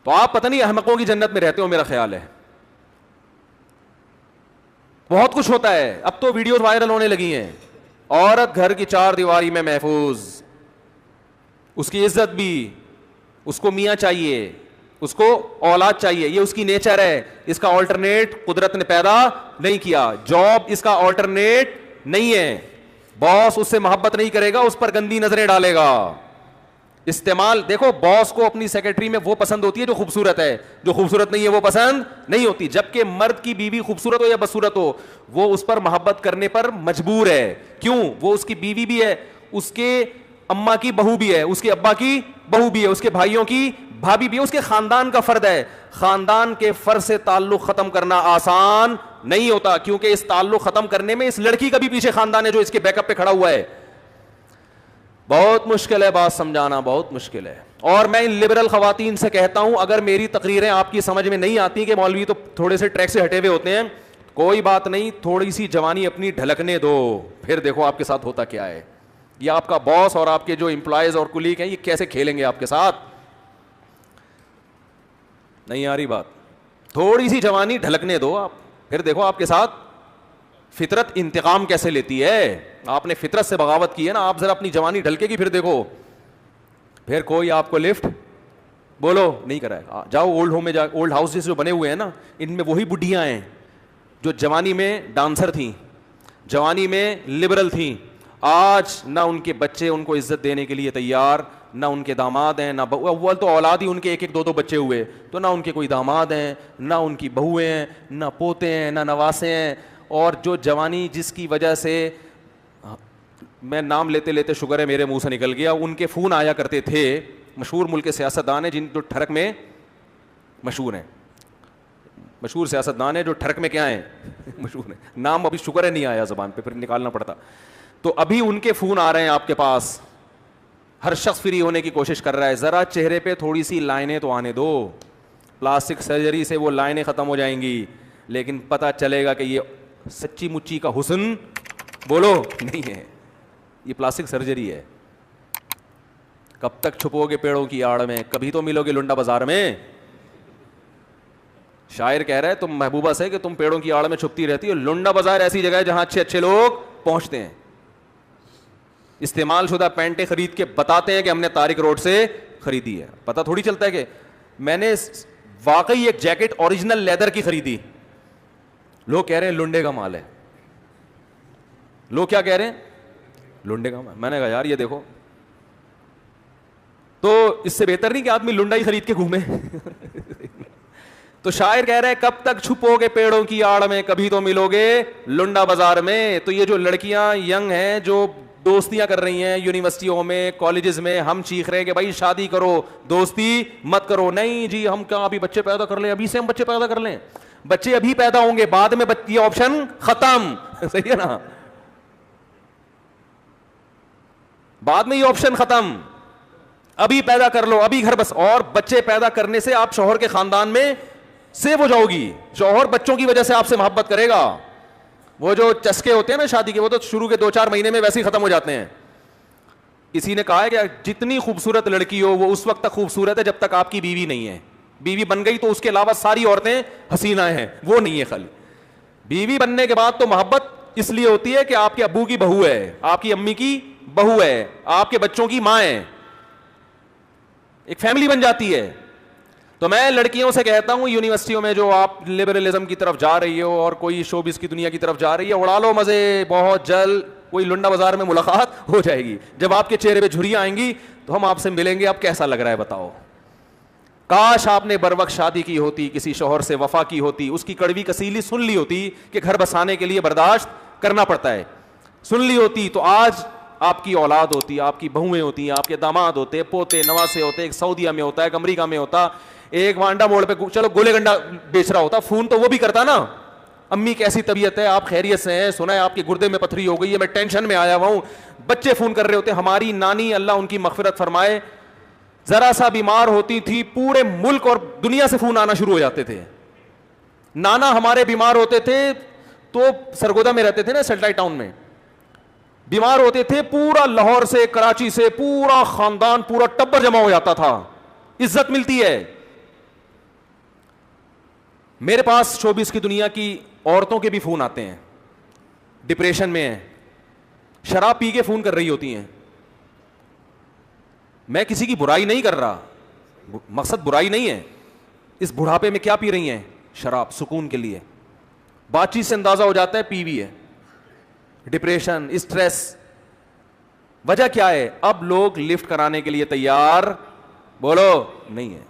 تو آپ پتہ نہیں احمقوں کی جنت میں رہتے ہو, میرا خیال ہے. بہت کچھ ہوتا ہے, اب تو ویڈیوز وائرل ہونے لگی ہیں, عورت گھر کی چار دیواری میں محفوظ, اس کی عزت بھی, اس کو میاں چاہیے, اس کو اولاد چاہیے, یہ اس کی نیچر ہے, اس کا آلٹرنیٹ قدرت نے پیدا نہیں کیا. جاب اس کا آلٹرنیٹ نہیں ہے, باس اس سے محبت نہیں کرے گا, اس پر گندی نظریں ڈالے گا. استعمال دیکھو, باس کو اپنی سیکرٹری میں وہ پسند ہوتی ہے جو خوبصورت ہے, جو خوبصورت نہیں ہے وہ پسند نہیں ہوتی. جبکہ مرد کی بیوی خوبصورت ہو یا بدصورت ہو, وہ اس پر محبت کرنے پر مجبور ہے. کیوں؟ وہ اس کی بیوی بھی ہے, اس کے اماں کی بہو بھی ہے, اس کے ابا کی بہو بھی ہے, اس کے بھائیوں کی بھابھی بھی ہے, اس کے خاندان کا فرد ہے. خاندان کے فرد سے تعلق ختم کرنا آسان نہیں ہوتا, کیونکہ اس تعلق ختم کرنے میں اس لڑکی کا بھی پیچھے خاندان ہے جو اس کے بیک اپ پہ کھڑا ہوا ہے. بہت مشکل ہے بات سمجھانا, بہت مشکل ہے. اور میں ان لبرل خواتین سے کہتا ہوں, اگر میری تقریریں آپ کی سمجھ میں نہیں آتی کہ مولوی تو تھوڑے سے ٹریک سے ہٹے ہوئے ہوتے ہیں, کوئی بات نہیں, تھوڑی سی جوانی اپنی ڈھلکنے دو, پھر دیکھو آپ کے ساتھ ہوتا کیا ہے. یہ آپ کا باس اور آپ کے جو امپلائیز اور کلیگ ہیں یہ کیسے کھیلیں گے آپ کے ساتھ. نہیں آ رہی بات؟ تھوڑی سی جوانی ڈھلکنے دو آپ, پھر دیکھو آپ کے ساتھ فطرت انتقام کیسے لیتی ہے. آپ نے فطرت سے بغاوت کی ہے نا, آپ ذرا اپنی جوانی ڈھلکے گی, پھر دیکھو, پھر کوئی آپ کو لفٹ بولو نہیں کرائے. جاؤ اولڈ ہوم میں, جا, اولڈ ہاؤسز جو بنے ہوئے ہیں نا, ان میں وہی بڈھیاں ہیں جو جوانی میں ڈانسر تھیں, جوانی میں لبرل تھیں. آج نہ ان کے بچے ان کو عزت دینے کے لیے تیار, نہ ان کے داماد ہیں, نہ اول تو اولاد ہی ان کے ایک ایک دو دو بچے ہوئے, تو نہ ان کے کوئی داماد ہیں, نہ ان کی بہویں ہیں, نہ پوتے ہیں, نہ نواسے ہیں. اور جو جوانی جس کی وجہ سے, میں نام لیتے لیتے شکر ہے میرے منہ سے نکل گیا, ان کے فون آیا کرتے تھے, مشہور ملک کے سیاستدان ہیں جن جو ٹھڑک میں مشہور ہیں, مشہور سیاستدان ہیں جو ٹھڑک میں کیا ہیں مشہور ہیں, نام ابھی شکر ہے نہیں آیا زبان پہ, پھر نکالنا پڑتا. تو ابھی ان کے فون آ رہے ہیں آپ کے پاس, ہر شخص فری ہونے کی کوشش کر رہا ہے. ذرا چہرے پہ تھوڑی سی لائنیں تو آنے دو, پلاسٹک سرجری سے وہ لائنیں ختم ہو جائیں گی, لیکن پتہ چلے گا کہ یہ سچی مچی کا حسن بولو نہیں ہے, یہ پلاسٹک سرجری ہے. کب تک چھپو گے پیڑوں کی آڑ میں, کبھی تو ملو گے لنڈا بازار میں. شاعر کہہ رہا ہے تم محبوبہ سے کہ تم پیڑوں کی آڑ میں چھپتی رہتی ہو, لنڈا بازار ایسی جگہ ہے جہاں اچھے اچھے لوگ پہنچتے ہیں. استعمال شدہ پینٹیں خرید کے بتاتے ہیں کہ ہم نے طارق روڈ سے خریدی ہے. پتہ تھوڑی چلتا ہے کہ میں نے واقعی ایک جیکٹ اوریجنل لیدر کی خریدی, لوگ کہہ رہے ہیں لنڈے کا مال ہے. لوگ کیا کہہ رہے ہیں؟ لنڈے کا مال. میں نے کہا یار یہ دیکھو, تو اس سے بہتر نہیں کہ آدمی لنڈا ہی خرید کے گھومے. تو شاعر کہہ رہے ہیں کب تک چھپو گے پیڑوں کی آڑ میں, کبھی تو ملو گے لنڈا بازار میں. تو یہ جو لڑکیاں ینگ ہیں جو دوستیاں کر رہی ہیں یونیورسٹیوں میں, کالجز میں, ہم چیخ رہے ہیں کہ بھائی شادی کرو, دوستی مت کرو. نہیں جی ہم کہاں ابھی بچے پیدا کر لیں, ابھی سے ہم بچے پیدا کر لیں. بچے ابھی پیدا ہوں گے, بعد میں یہ آپشن ختم. صحیح ہے نا, بعد میں یہ آپشن ختم. ابھی پیدا کر لو, ابھی گھر بس. اور بچے پیدا کرنے سے آپ شوہر کے خاندان میں سیو ہو جاؤ گی, شوہر بچوں کی وجہ سے آپ سے محبت کرے گا. وہ جو چسکے ہوتے ہیں نا شادی کے, وہ تو شروع کے 2-4 مہینے میں ویسے ہی ختم ہو جاتے ہیں. کسی نے کہا ہے کہ جتنی خوبصورت لڑکی ہو وہ اس وقت تک خوبصورت ہے جب تک آپ کی بیوی نہیں ہے. بیوی بن گئی تو اس کے علاوہ ساری عورتیں حسینہ ہیں, وہ نہیں ہے. خالی بیوی بننے کے بعد تو محبت اس لیے ہوتی ہے کہ آپ کے ابو کی بہو ہے, آپ کی امی کی بہو ہے, آپ کے بچوں کی ماں ہے, ایک فیملی بن جاتی ہے. تو میں لڑکیوں سے کہتا ہوں یونیورسٹیوں میں جو آپ لبرلزم کی طرف جا رہی ہو اور کوئی شوبز کی دنیا کی طرف جا رہی ہے, اڑا لو مزے, بہت جلد کوئی لنڈا بازار میں ملاقات ہو جائے گی. جب آپ کے چہرے پہ جھریاں آئیں گی تو ہم آپ سے ملیں گے, اب کیسا لگ رہا ہے بتاؤ. کاش آپ نے بر وقت شادی کی ہوتی, کسی شوہر سے وفا کی ہوتی, اس کی کڑوی کسیلی سن لی ہوتی کہ گھر بسانے کے لیے برداشت کرنا پڑتا ہے, سن لی ہوتی, تو آج آپ کی اولاد ہوتی ہے, آپ کی بہویں ہوتی ہیں, آپ کے داماد ہوتے ہیں, پوتے نواسے ہوتے ہیں, ایک سعودیہ میں ہوتا ہے, ایک امریکہ میں ہوتا, ایک وانڈا موڑ پہ چلو گولے گنڈا بیچ رہا ہوتا, فون تو وہ بھی کرتا نا, امی کیسی طبیعت ہے, آپ خیریت سے ہیں, سنا ہے آپ کے گردے میں پتھری ہو گئی ہے, میں ٹینشن میں آیا ہوا ہوں. بچے فون کر رہے ہوتے. ہماری نانی اللہ ان کی مغفرت فرمائے, ذرا سا بیمار ہوتی تھی پورے ملک اور دنیا سے فون آنا شروع ہو جاتے تھے. نانا ہمارے بیمار ہوتے تھے تو سرگودا میں رہتے تھے نا, سیٹلائٹ ٹاؤن میں, بیمار ہوتے تھے پورا لاہور سے کراچی سے پورا خاندان پورا ٹبر جمع ہو جاتا تھا, عزت ملتی ہے. میرے پاس شوبز کی دنیا کی عورتوں کے بھی فون آتے ہیں, ڈپریشن میں ہیں, شراب پی کے فون کر رہی ہوتی ہیں. میں کسی کی برائی نہیں کر رہا, مقصد برائی نہیں ہے, اس بڑھاپے میں کیا پی رہی ہیں, شراب, سکون کے لیے. بات چیت سے اندازہ ہو جاتا ہے پی بھی ہے. ڈپریشن, اسٹریس, وجہ کیا ہے؟ اب لوگ لفٹ کرانے کے لیے تیار بولو نہیں ہے.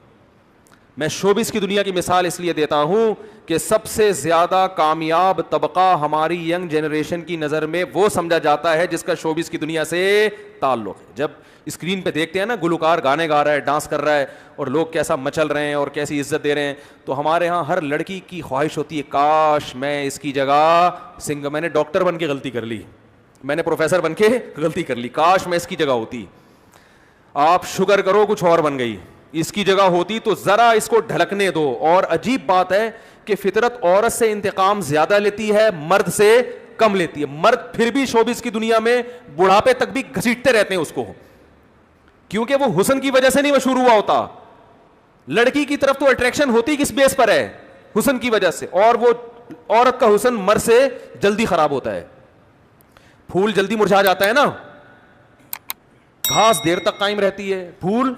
میں شوبز کی دنیا کی مثال اس لیے دیتا ہوں کہ سب سے زیادہ کامیاب طبقہ ہماری ینگ جنریشن کی نظر میں وہ سمجھا جاتا ہے جس کا شوبز کی دنیا سے تعلق ہے. جب اسکرین پہ دیکھتے ہیں نا گلوکار گانے گا رہا ہے, ڈانس کر رہا ہے, اور لوگ کیسا مچل رہے ہیں اور کیسی عزت دے رہے ہیں, تو ہمارے ہاں ہر لڑکی کی خواہش ہوتی ہے کاش میں اس کی جگہ میں نے ڈاکٹر بن کے غلطی کر لی, میں نے پروفیسر بن کے غلطی کر لی, کاش میں اس کی جگہ ہوتی. آپ شکر کرو کچھ اور بن گئی, اس کی جگہ ہوتی تو ذرا اس کو ڈھلکنے دو. اور عجیب بات ہے کہ فطرت عورت سے انتقام زیادہ لیتی ہے, مرد سے کم لیتی ہے. مرد پھر بھی شوبز کی دنیا میں بڑھاپے تک بھی گھسیٹتے رہتے ہیں اس کو, کیونکہ وہ حسن کی وجہ سے نہیں مشہور ہوا ہوتا. لڑکی کی طرف تو اٹریکشن ہوتی کس بیس پر ہے؟ حسن کی وجہ سے. اور وہ عورت کا حسن مرد سے جلدی خراب ہوتا ہے. پھول جلدی مرجھا جاتا ہے نا, گھاس دیر تک قائم رہتی ہے, پھول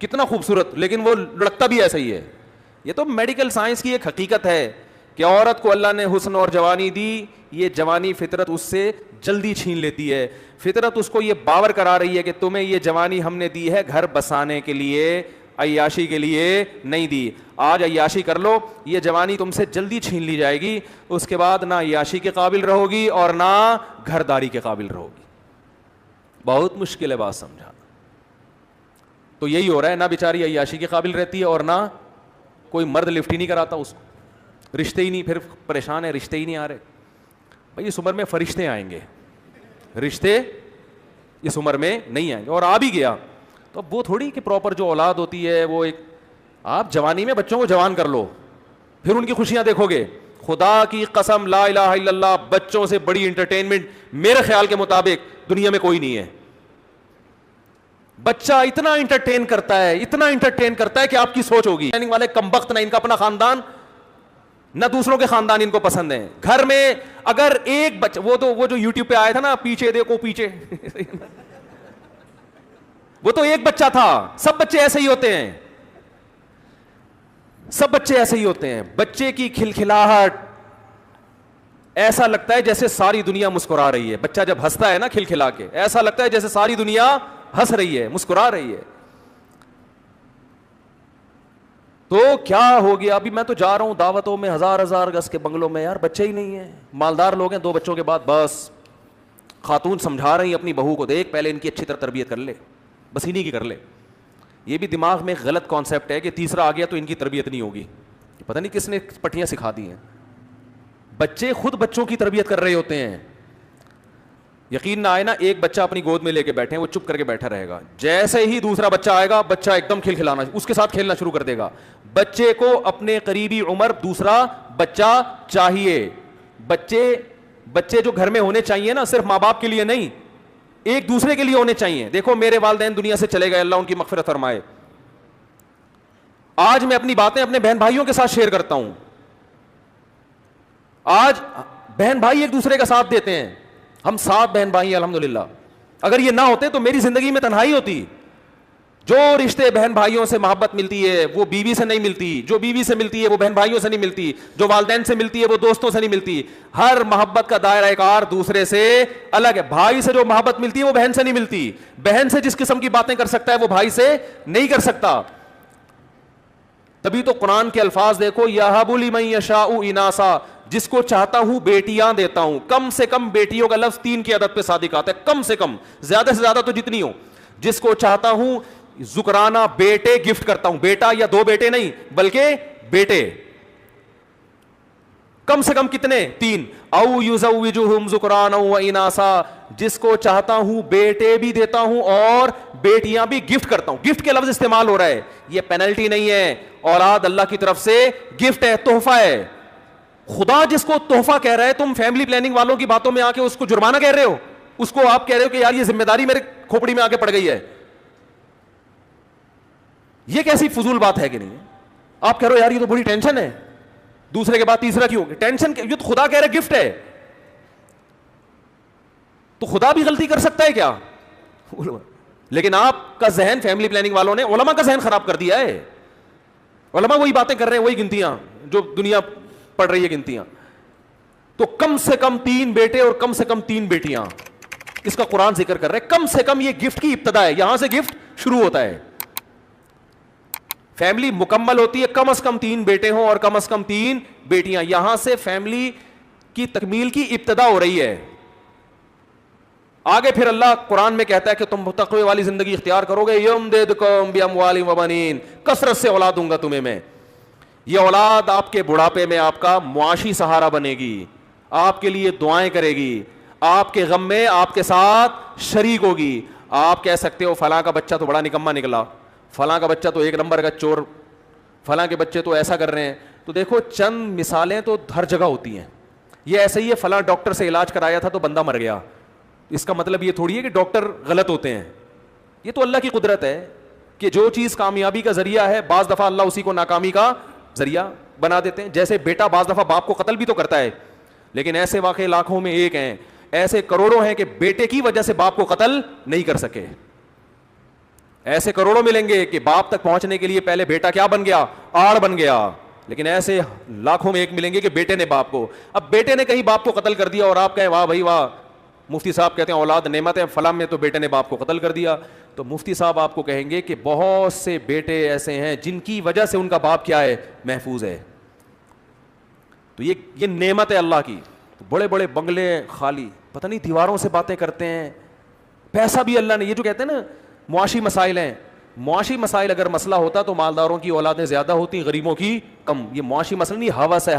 کتنا خوبصورت لیکن وہ لڑکتا بھی ایسا ہی ہے. یہ تو میڈیکل سائنس کی ایک حقیقت ہے کہ عورت کو اللہ نے حسن اور جوانی دی, یہ جوانی فطرت اس سے جلدی چھین لیتی ہے. فطرت اس کو یہ باور کرا رہی ہے کہ تمہیں یہ جوانی ہم نے دی ہے گھر بسانے کے لیے, عیاشی کے لیے نہیں دی. آج عیاشی کر لو, یہ جوانی تم سے جلدی چھین لی جائے گی, اس کے بعد نہ عیاشی کے قابل رہو گی اور نہ گھرداری کے قابل رہو گی. بہت مشکل ہے بات سمجھانا. تو یہی ہو رہا ہے, نہ بیچاری عیاشی کے قابل رہتی ہے اور نہ کوئی مرد لفٹ ہی نہیں کراتا اس کو, رشتے ہی نہیں, پھر پریشان ہے رشتے ہی نہیں آ رہے. بھائی اس عمر میں فرشتے آئیں گے, رشتے اس عمر میں نہیں آئیں گے. اور آ بھی گیا تو اب وہ تھوڑی کہ پراپر جو اولاد ہوتی ہے وہ ایک, آپ جوانی میں بچوں کو جوان کر لو پھر ان کی خوشیاں دیکھو گے. خدا کی قسم لا الہ الا اللہ, بچوں سے بڑی انٹرٹینمنٹ میرے خیال کے مطابق دنیا میں کوئی نہیں ہے. بچہ اتنا انٹرٹین کرتا ہے, اتنا انٹرٹین کرتا ہے کہ آپ کی سوچ ہوگی والے کمبخت, نہ ان کا اپنا خاندان نہ دوسروں کے خاندان ان کو پسند ہیں. گھر میں اگر ایک بچہ, وہ جو یوٹیوب پہ آیا تھا نا, پیچھے دیکھو پیچھے وہ تو ایک بچہ تھا. سب بچے ایسے ہی ہوتے ہیں, سب بچے ایسے ہی ہوتے ہیں. بچے کی کھلکھلاہٹ ایسا لگتا ہے جیسے ساری دنیا مسکرا رہی ہے. بچہ جب ہنستا ہے نا کھلکھلا کے, ایسا لگتا ہے جیسے ساری دنیا ہنس رہی ہے, مسکرا رہی ہے. تو کیا ہو گیا؟ ابھی میں تو جا رہا ہوں دعوتوں میں, ہزار ہزار گز کے بنگلوں میں, یار بچے ہی نہیں ہیں, مالدار لوگ ہیں, 2 بچوں کے بعد بس. خاتون سمجھا رہی ہیں اپنی بہو کو, دیکھ پہلے ان کی اچھی طرح تربیت کر لے, بس انہیں کی کر لے. یہ بھی دماغ میں ایک غلط کانسیپٹ ہے کہ تیسرا آ گیا تو ان کی تربیت نہیں ہوگی. پتہ نہیں کس نے پٹیاں سکھا دی ہیں. بچے خود بچوں کی تربیت کر رہے ہوتے ہیں. یقین نہ آئے نا, ایک بچہ اپنی گود میں لے کے بیٹھے, وہ چپ کر کے بیٹھا رہے گا, جیسے ہی دوسرا بچہ آئے گا بچہ ایک دم کھلکھلانا, اس کے ساتھ کھیلنا شروع کر دے گا. بچے کو اپنے قریبی عمر دوسرا بچہ چاہیے. بچے جو گھر میں ہونے چاہیے نا, صرف ماں باپ کے لیے نہیں, ایک دوسرے کے لیے ہونے چاہیے. دیکھو میرے والدین دنیا سے چلے گئے, اللہ ان کی مغفرت فرمائے. آج میں اپنی باتیں اپنے بہن بھائیوں کے ساتھ شیئر کرتا ہوں. آج بہن بھائی ایک دوسرے کا ساتھ دیتے ہیں, ہم 7 بہن بھائی ہیں الحمدللہ. اگر یہ نہ ہوتے تو میری زندگی میں تنہائی ہوتی. جو رشتے بہن بھائیوں سے محبت ملتی ہے وہ بیوی سے نہیں ملتی, جو بیوی سے ملتی ہے وہ بہن بھائیوں سے نہیں ملتی, جو والدین سے ملتی ہے وہ دوستوں سے نہیں ملتی. ہر محبت کا دائرہ کار دوسرے سے الگ ہے. بھائی سے جو محبت ملتی ہے وہ بہن سے نہیں ملتی. بہن سے جس قسم کی باتیں کر سکتا ہے وہ بھائی سے نہیں کر سکتا. تبھی تو قرآن کے الفاظ دیکھو, یہب لمن یشاء اناسا, جس کو چاہتا ہوں بیٹیاں دیتا ہوں. کم سے کم بیٹیوں کا لفظ 3 کی عدد پہ صادق آتا ہے, کم سے کم, زیادہ سے زیادہ تو جتنی ہو. جس کو چاہتا ہوں ذکرانہ بیٹے گفٹ کرتا ہوں, بیٹا یا 2 بیٹے نہیں بلکہ بیٹے, کم سے کم کتنے؟ 3. او یزوجہم ذکرانا و اناسا, جس کو چاہتا ہوں بیٹے بھی دیتا ہوں اور بیٹیاں بھی گفٹ کرتا ہوں. گفٹ کے لفظ استعمال ہو رہا ہے, یہ پینلٹی نہیں ہے, اولاد اللہ کی طرف سے گفٹ ہے, تحفہ ہے. خدا جس کو تحفہ کہہ رہا ہے, تم فیملی پلاننگ والوں کی باتوں میں آ کے اس کو جرمانہ کہہ رہے ہو, اس کو آپ کہہ رہے ہو کہ یار یہ ذمہ داری میرے کھوپڑی میں آ کے پڑ گئی ہے. یہ کیسی فضول بات ہے کہ نہیں؟ آپ کہہ رہے ہو یار یہ تو بڑی ٹینشن ہے, دوسرے کے بعد تیسرا کیوں؟ ٹینشن یہ تو خدا کہہ رہے گفٹ ہے. تو خدا بھی غلطی کر سکتا ہے کیا؟ لیکن آپ کا ذہن فیملی پلاننگ والوں نے, علماء کا ذہن خراب کر دیا ہے. علماء وہی باتیں کر رہے ہیں, وہی گنتیاں جو دنیا پڑھ رہی ہے گنتیاں. تو کم سے کم 3 بیٹے اور کم سے کم 3 بیٹیاں, اس کا قرآن ذکر کر رہے ہیں. کم سے کم یہ گفٹ کی ابتدا ہے, یہاں سے گفٹ شروع ہوتا ہے. فیملی مکمل ہوتی ہے کم از کم 3 بیٹے ہوں اور کم از کم 3 بیٹیاں, یہاں سے فیملی کی تکمیل کی ابتدا ہو رہی ہے. آگے پھر اللہ قرآن میں کہتا ہے کہ تم تقوی والی زندگی اختیار کرو گے, یمددکم باموال و بنین, کثرت سے اولاد دوں گا تمہیں میں. یہ اولاد آپ کے بڑھاپے میں آپ کا معاشی سہارا بنے گی, آپ کے لیے دعائیں کرے گی, آپ کے غم میں آپ کے ساتھ شریک ہوگی. آپ کہہ سکتے ہو فلاں کا بچہ تو بڑا نکما نکلا, فلاں کا بچہ تو 1 نمبر کا چور, فلاں کے بچے تو ایسا کر رہے ہیں. تو دیکھو چند مثالیں تو ہر جگہ ہوتی ہیں. یہ ایسے ہی ہے, فلاں ڈاکٹر سے علاج کرایا تھا تو بندہ مر گیا, اس کا مطلب یہ تھوڑی ہے کہ ڈاکٹر غلط ہوتے ہیں. یہ تو اللہ کی قدرت ہے کہ جو چیز کامیابی کا ذریعہ ہے بعض دفعہ اللہ اسی کو ناکامی کا ذریعہ بنا دیتے ہیں. جیسے بیٹا بعض دفعہ باپ کو قتل بھی تو کرتا ہے, لیکن ایسے واقعے لاکھوں میں ایک ہیں, ایسے کروڑوں ہیں کہ بیٹے کی وجہ سے باپ کو قتل نہیں کر سکے. ایسے کروڑوں ملیں گے کہ باپ تک پہنچنے کے لیے پہلے بیٹا کیا بن گیا؟ آڑ بن گیا. لیکن ایسے لاکھوں میں ایک ملیں گے کہ بیٹے نے باپ کو, اب بیٹے نے کہیں باپ کو قتل کر دیا اور آپ کہیں واہ بھائی واہ, مفتی صاحب کہتے ہیں اولاد نعمت ہے, فلاں میں تو بیٹے نے باپ کو قتل کر دیا. تو مفتی صاحب آپ کو کہیں گے کہ بہت سے بیٹے ایسے ہیں جن کی وجہ سے ان کا باپ کیا ہے؟ محفوظ ہے. تو یہ نعمت ہے اللہ کی. بڑے بڑے بنگلے خالی, پتہ نہیں دیواروں سے باتیں کرتے ہیں, پیسہ بھی اللہ نے, یہ جو کہتے ہیں نا معاشی مسائل ہیں, معاشی مسائل اگر مسئلہ ہوتا تو مالداروں کی اولادیں زیادہ ہوتی, غریبوں کی کم. یہ معاشی مسئلہ نہیں, ہوس ہے,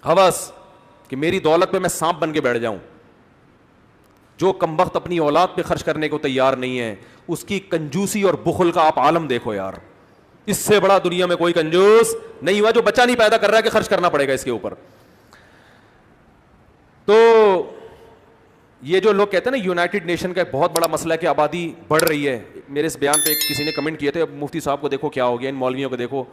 ہوس کہ میری دولت پہ میں سانپ بن کے بیٹھ جاؤں. جو کمبخت اپنی اولاد پہ خرچ کرنے کو تیار نہیں ہے, اس کی کنجوسی اور بخل کا آپ عالم دیکھو یار. اس سے بڑا دنیا میں کوئی کنجوس نہیں ہوا جو بچہ نہیں پیدا کر رہا ہے کہ خرچ کرنا پڑے گا اس کے اوپر. تو یہ جو لوگ کہتے ہیں نا یونائٹڈ نیشن کا ایک بہت بڑا مسئلہ ہے کہ آبادی بڑھ رہی ہے. میرے اس بیان پہ کسی نے کمنٹ کیے تھے, اب مفتی صاحب کو دیکھو کیا ہو گیا, ان مولویوں کو دیکھو.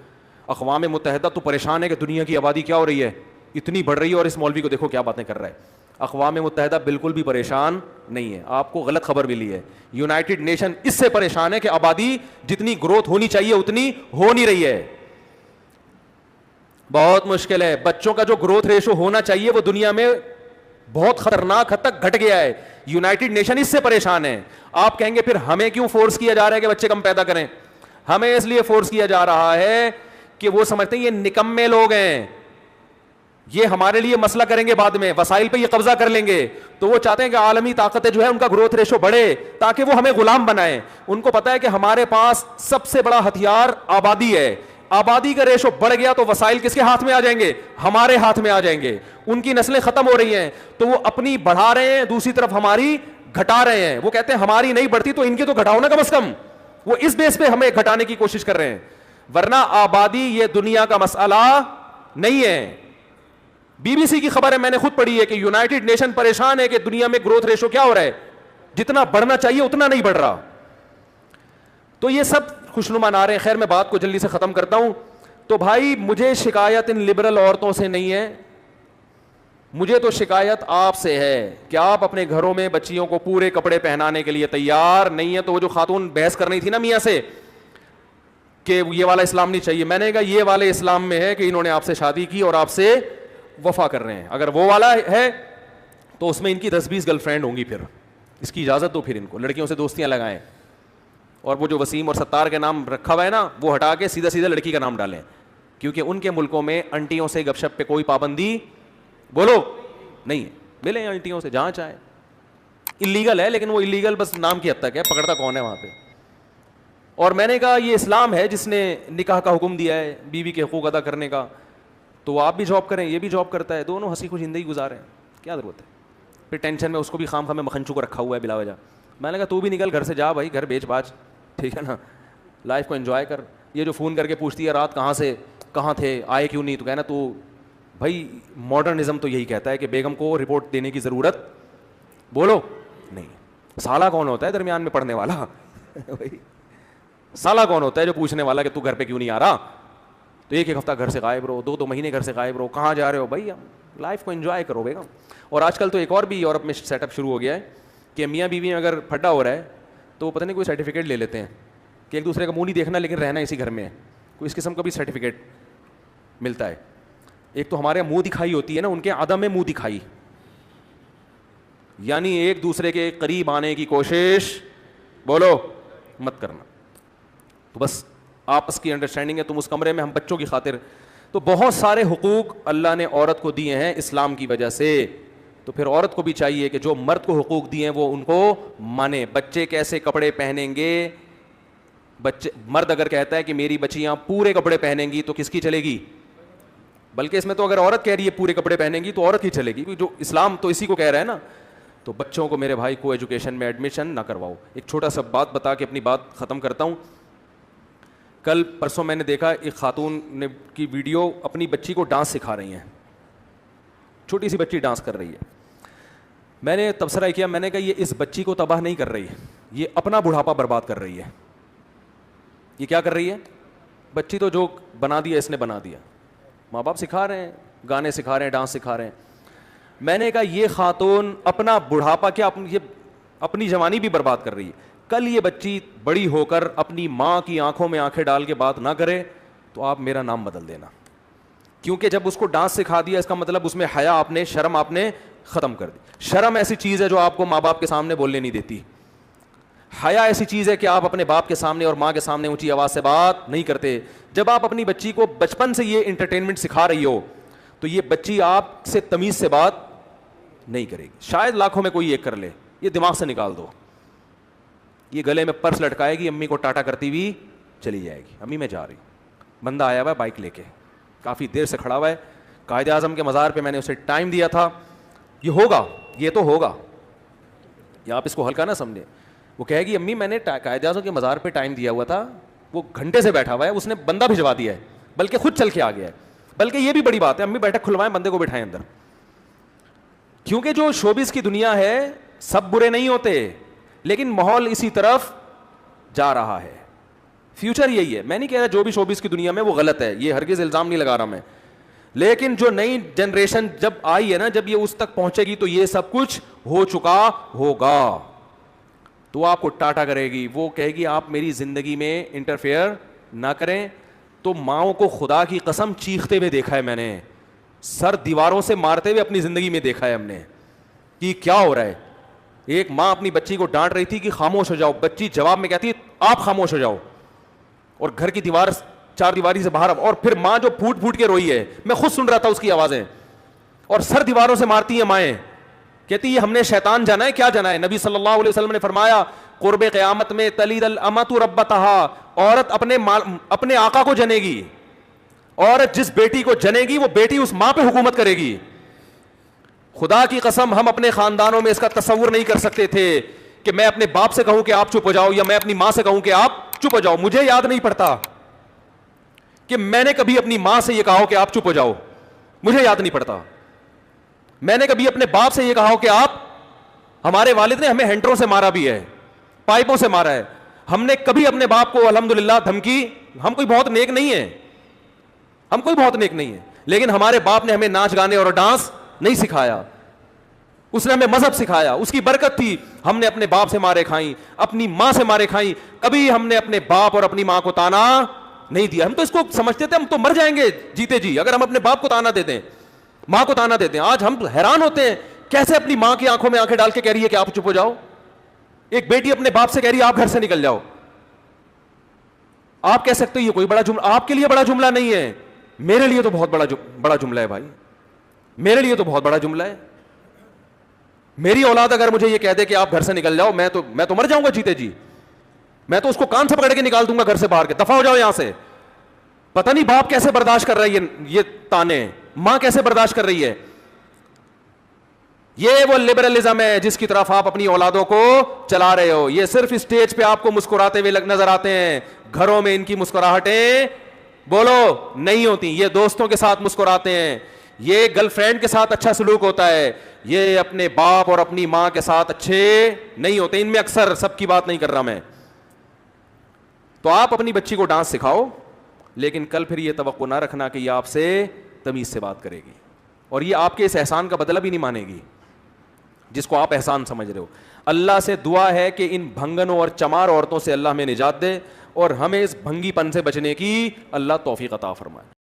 اقوام متحدہ تو پریشان ہے کہ دنیا کی آبادی کیا ہو رہی ہے, اتنی بڑھ رہی ہے, اور اس مولوی کو دیکھو کیا باتیں کر رہا ہے. اقوام متحدہ بالکل بھی پریشان نہیں ہے, آپ کو غلط خبر ملی ہے. یونائٹڈ نیشن اس سے پریشان ہے کہ آبادی جتنی گروتھ ہونی چاہیے اتنی ہو نہیں رہی ہے. بہت مشکل ہے. بچوں کا جو گروتھ ریشو ہونا چاہیے وہ دنیا میں بہت خطرناک حد تک گھٹ گیا ہے. یونائٹڈ نیشن اس سے پریشان ہے. آپ کہیں گے پھر ہمیں کیوں فورس کیا جا رہا ہے کہ بچے کم پیدا کریں؟ ہمیں اس لیے فورس کیا جا رہا ہے کہ وہ سمجھتے ہیں یہ نکمے لوگ ہیں, یہ ہمارے لیے مسئلہ کریں گے بعد میں, وسائل پہ یہ قبضہ کر لیں گے. تو وہ چاہتے ہیں کہ عالمی طاقتیں جو ہے ان کا گروتھ ریشو بڑھے تاکہ وہ ہمیں غلام بنائیں. ان کو پتا ہے کہ ہمارے پاس سب سے بڑا ہتھیار آبادی ہے. آبادی کا ریشو بڑھ گیا تو وسائل کس کے ہاتھ میں آ جائیں گے؟ ہمارے ہاتھ میں آ جائیں گے. ان کی نسلیں ختم ہو رہی ہیں تو وہ اپنی بڑھا رہے ہیں, دوسری طرف ہماری گھٹا رہے ہیں. وہ کہتے ہیں ہماری نہیں بڑھتی تو ان کی تو گھٹاؤ نا کم از کم. وہ اس بیس پہ ہمیں گھٹانے کی کوشش کر رہے ہیں, ورنہ آبادی یہ دنیا کا مسئلہ نہیں ہے. بی بی سی کی خبر ہے, میں نے خود پڑھی ہے کہ یونائٹڈ نیشن پریشان ہے کہ دنیا میں گروتھ ریشو کیا ہو رہا ہے, جتنا بڑھنا چاہیے اتنا نہیں بڑھ رہا. تو یہ سب خوشنما نعرے. خیر میں بات کو جلدی سے ختم کرتا ہوں. تو بھائی مجھے شکایت ان لبرل عورتوں سے نہیں ہے, مجھے تو شکایت آپ سے ہے کہ آپ اپنے گھروں میں بچیوں کو پورے کپڑے پہنانے کے لیے تیار نہیں ہے. تو وہ جو خاتون بحث کرنی تھی نا میاں سے کہ یہ والا اسلام نہیں چاہیے, میں نے کہا یہ والے اسلام میں ہے کہ انہوں نے آپ سے شادی کی اور آپ سے وفا کر رہے ہیں. اگر وہ والا ہے تو اس میں ان کی 10-20 گرل فرینڈ ہوں گی, پھر اس کی اجازت دو, پھر ان کو لڑکیوں سے دوستیاں لگائیں, اور وہ جو وسیم اور ستار کے نام رکھا ہوا ہے نا وہ ہٹا کے سیدھا سیدھا لڑکی کا نام ڈالیں کیونکہ ان کے ملکوں میں انٹیوں سے گپ شپ پہ کوئی پابندی بولو نہیں ہے. ملیں انٹیوں سے جہاں چاہے, اللیگل ہے لیکن وہ اللیگل بس نام کی حد تک ہے, پکڑتا کون ہے وہاں پہ. اور میں نے کہا یہ اسلام ہے جس نے نکاح کا حکم دیا ہے, بیوی کے حقوق ادا کرنے کا, تو آپ بھی جاب کریں, یہ بھی جاب کرتا ہے, دونوں ہنسی خوش زندگی گزاریں, کیا ضرورت ہے پھر ٹینشن میں. اس کو بھی خام خام میں مکھنچو کو رکھا ہوا ہے بلا وجہ. میں نے کہا تو بھی نکل گھر سے جا بھائی, گھر بیچ باچ, ٹھیک ہے نا, لائف کو انجوائے کر. یہ جو فون کر کے پوچھتی ہے رات کہاں سے, کہاں تھے, آئے کیوں نہیں, تو کہنا تو بھائی ماڈرنزم تو یہی کہتا ہے کہ بیگم کو رپورٹ دینے کی ضرورت بولو نہیں. سالہ کون ہوتا ہے درمیان میں پڑھنے والا سالہ کون ہوتا ہے جو پوچھنے والا کہ تو گھر پہ کیوں نہیں آ رہا. تو ایک ہفتہ گھر سے غائب رہو, 2 مہینے گھر سے غائب رہو, کہاں جا رہے ہو بھائی, لائف کو انجوائے کرو بیگم. اور آج کل تو ایک اور بھی یورپ میں سیٹ اپ شروع ہو گیا ہے کہ میاں بیوی میں اگر پھڈا ہو رہا ہے تو پتہ نہیں کوئی سرٹیفکیٹ لے لیتے ہیں کہ ایک دوسرے کا منہ نہیں دیکھنا لیکن رہنا اسی گھر میں ہے, کوئی اس قسم کا بھی سرٹیفکیٹ ملتا ہے. ایک تو ہمارے منہ دکھائی ہوتی ہے نا, ان کے عدم میں منہ دکھائی, یعنی ایک دوسرے کے قریب آنے کی کوشش بولو مت کرنا. تو بس آپس کی انڈرسٹینڈنگ ہے, تم اس کمرے میں, ہم بچوں کی خاطر. تو بہت سارے حقوق اللہ نے عورت کو دیے ہیں اسلام کی وجہ سے, تو پھر عورت کو بھی چاہیے کہ جو مرد کو حقوق دیے ہیں وہ ان کو مانے. بچے کیسے کپڑے پہنیں گے, بچے, مرد اگر کہتا ہے کہ میری بچیاں پورے کپڑے پہنیں گی تو کس کی چلے گی, بلکہ اس میں تو اگر عورت کہہ رہی ہے پورے کپڑے پہنیں گی تو عورت ہی چلے گی, جو اسلام تو اسی کو کہہ رہا ہے نا. تو بچوں کو میرے بھائی کو ایجوکیشن میں ایڈمیشن نہ کرواؤ. ایک چھوٹا سا بات بتا کے اپنی بات ختم کرتا ہوں. کل پرسوں میں نے دیکھا ایک خاتون نے کی ویڈیو, اپنی بچی کو ڈانس سکھا رہی ہیں, چھوٹی سی بچی ڈانس کر رہی ہے. میں نے تبصرہ کیا, میں نے کہا یہ اس بچی کو تباہ نہیں کر رہی, یہ اپنا بڑھاپا برباد کر رہی ہے. یہ کیا کر رہی ہے, بچی تو جو بنا دیا اس نے بنا دیا, ماں باپ سکھا رہے ہیں, گانے سکھا رہے ہیں, ڈانس سکھا رہے ہیں. میں نے کہا یہ خاتون اپنا بڑھاپا کیا یہ اپنی جوانی بھی برباد کر رہی ہے. کل یہ بچی بڑی ہو کر اپنی ماں کی آنکھوں میں آنکھیں ڈال کے بات نہ کرے تو آپ میرا نام بدل دینا, کیونکہ جب اس کو ڈانس سکھا دیا اس کا مطلب اس میں حیا آپ نے, شرم آپ نے ختم کر دی. شرم ایسی چیز ہے جو آپ کو ماں باپ کے سامنے بولنے نہیں دیتی. حیا ایسی چیز ہے کہ آپ اپنے باپ کے سامنے اور ماں کے سامنے اونچی آواز سے بات نہیں کرتے. جب آپ اپنی بچی کو بچپن سے یہ انٹرٹینمنٹ سکھا رہی ہو تو یہ بچی آپ سے تمیز سے بات نہیں کرے گی. شاید لاکھوں میں کوئی ایک کر لے, یہ دماغ سے نکال دو. یہ گلے میں پرس لٹکائے گی, امی کو ٹاٹا کرتی ہوئی چلی جائے گی, امی میں جا رہی ہوں. بندہ آیا ہوا ہے بائک لے کے, کافی دیر سے کھڑا ہوا ہے. قائد اعظم کے مزار پہ میں نے اسے ٹائم دیا تھا, یہ ہوگا, یہ تو ہوگا, یا آپ اس کو ہلکا نہ سمجھیں. وہ کہے گی امی میں نے قائد اعظم کے مزار پہ ٹائم دیا ہوا تھا, وہ گھنٹے سے بیٹھا ہوا ہے, اس نے بندہ بھجوا دیا ہے, بلکہ خود چل کے آ گیا ہے. بلکہ یہ بھی بڑی بات ہے, امی بیٹھک کھلوائیں, بندے کو بٹھائیں اندر. کیونکہ جو شوبز کی دنیا ہے سب برے نہیں ہوتے, لیکن ماحول اسی طرف جا رہا ہے. فیوچر یہی ہے. میں نہیں کہہ رہا جو بھی شوبز کی دنیا میں وہ غلط ہے, یہ ہرگز الزام نہیں لگا رہا میں, لیکن جو نئی جنریشن جب آئی ہے نا, جب یہ اس تک پہنچے گی تو یہ سب کچھ ہو چکا ہوگا. تو آپ کو ٹاٹا کرے گی, وہ کہے گی آپ میری زندگی میں انٹرفیئر نہ کریں. تو ماؤں کو خدا کی قسم چیختے ہوئے دیکھا ہے میں نے, سر دیواروں سے مارتے ہوئے اپنی زندگی میں دیکھا ہے ہم نے کہ کیا ہو رہا ہے. ایک ماں اپنی بچی کو ڈانٹ رہی تھی کہ خاموش ہو جاؤ, بچی جواب میں کہتی آپ خاموش ہو جاؤ, اور گھر کی دیوار چار دیواری سے باہر, اور پھر ماں جو پھوٹ پھوٹ کے روئی ہے, میں خود سن رہا تھا اس کی آوازیں, اور سر دیواروں سے مارتی ہیں مائیں, کہتی یہ ہم نے شیطان جانا ہے, کیا جانا ہے. نبی صلی اللہ علیہ وسلم نے فرمایا قرب قیامت میں تلید الامۃ ربتہا, عورت اپنے آقا کو جنے گی. عورت جس بیٹی کو جنے گی وہ بیٹی اس ماں پہ حکومت کرے گی. خدا کی قسم ہم اپنے خاندانوں میں اس کا تصور نہیں کر سکتے تھے کہ میں اپنے باپ سے کہوں کہ آپ چپ ہو جاؤ, یا میں اپنی ماں سے کہوں کہ آپ چپ ہو جاؤ. مجھے یاد نہیں پڑتا کہ میں نے کبھی اپنی ماں سے یہ کہا کہ آپ چپ ہو جاؤ, مجھے یاد نہیں پڑتا. میں نے کبھی اپنے باپ سے یہ کہا کہ آپ, ہمارے والد نے ہمیں ہینٹروں سے مارا بھی ہے, پائپوں سے مارا ہے, ہم نے کبھی اپنے باپ کو الحمدللہ دھمکی, ہم کوئی بہت نیک نہیں ہیں, ہم کوئی بہت نیک نہیں ہیں, لیکن ہمارے باپ نے ہمیں ناچ گانے اور ڈانس نہیں سکھایا, اس نے ہمیں مذہب سکھایا, اس کی برکت تھی. ہم نے اپنے باپ سے مارے کھائیں, اپنی ماں سے مارے کھائیں, کبھی ہم نے اپنے باپ اور اپنی ماں کو تانا نہیں دیا. ہم تو اس کو سمجھتے تھے ہم تو مر جائیں گے جیتے جی اگر ہم اپنے باپ کو تانا دے دیں, ماں کو تانا دے دیں. آج ہم حیران ہوتے ہیں کیسے اپنی ماں کی آنکھوں میں آنکھیں ڈال کے کہہ رہی ہے کہ آپ چپ ہو جاؤ. ایک بیٹی اپنے باپ سے کہہ رہی ہے آپ گھر سے نکل جاؤ. آپ کہہ سکتے ہو یہ کوئی بڑا جملہ, آپ کے لیے بڑا جملہ نہیں ہے, میرے لیے تو بہت بڑا جملہ ہے بھائی, میرے لیے تو بہت بڑا جملہ ہے. میری اولاد اگر مجھے یہ کہہ دے کہ آپ گھر سے نکل جاؤ, میں تو مر جاؤں گا جیتے جی. میں تو اس کو کان سے پکڑ کے نکال دوں گا گھر سے باہر کے, دفع ہو جاؤ یہاں سے. پتہ نہیں باپ کیسے برداشت کر رہا ہے یہ تانے, ماں کیسے برداشت کر رہی ہے. یہ وہ لبرلزم ہے جس کی طرف آپ اپنی اولادوں کو چلا رہے ہو. یہ صرف اسٹیج پہ آپ کو مسکراتے ہوئے نظر آتے ہیں, گھروں میں ان کی مسکراہٹیں بولو نہیں ہوتی. یہ دوستوں کے ساتھ مسکراتے ہیں, یہ گرل فرینڈ کے ساتھ اچھا سلوک ہوتا ہے, یہ اپنے باپ اور اپنی ماں کے ساتھ اچھے نہیں ہوتے. ان میں اکثر, سب کی بات نہیں کر رہا میں. تو آپ اپنی بچی کو ڈانس سکھاؤ, لیکن کل پھر یہ توقع نہ رکھنا کہ یہ آپ سے تمیز سے بات کرے گی, اور یہ آپ کے اس احسان کا بدلہ بھی نہیں مانے گی جس کو آپ احسان سمجھ رہے ہو. اللہ سے دعا ہے کہ ان بھنگنوں اور چمار عورتوں سے اللہ ہمیں نجات دے, اور ہمیں اس بھنگی پن سے بچنے کی اللہ توفیق عطا فرمائے.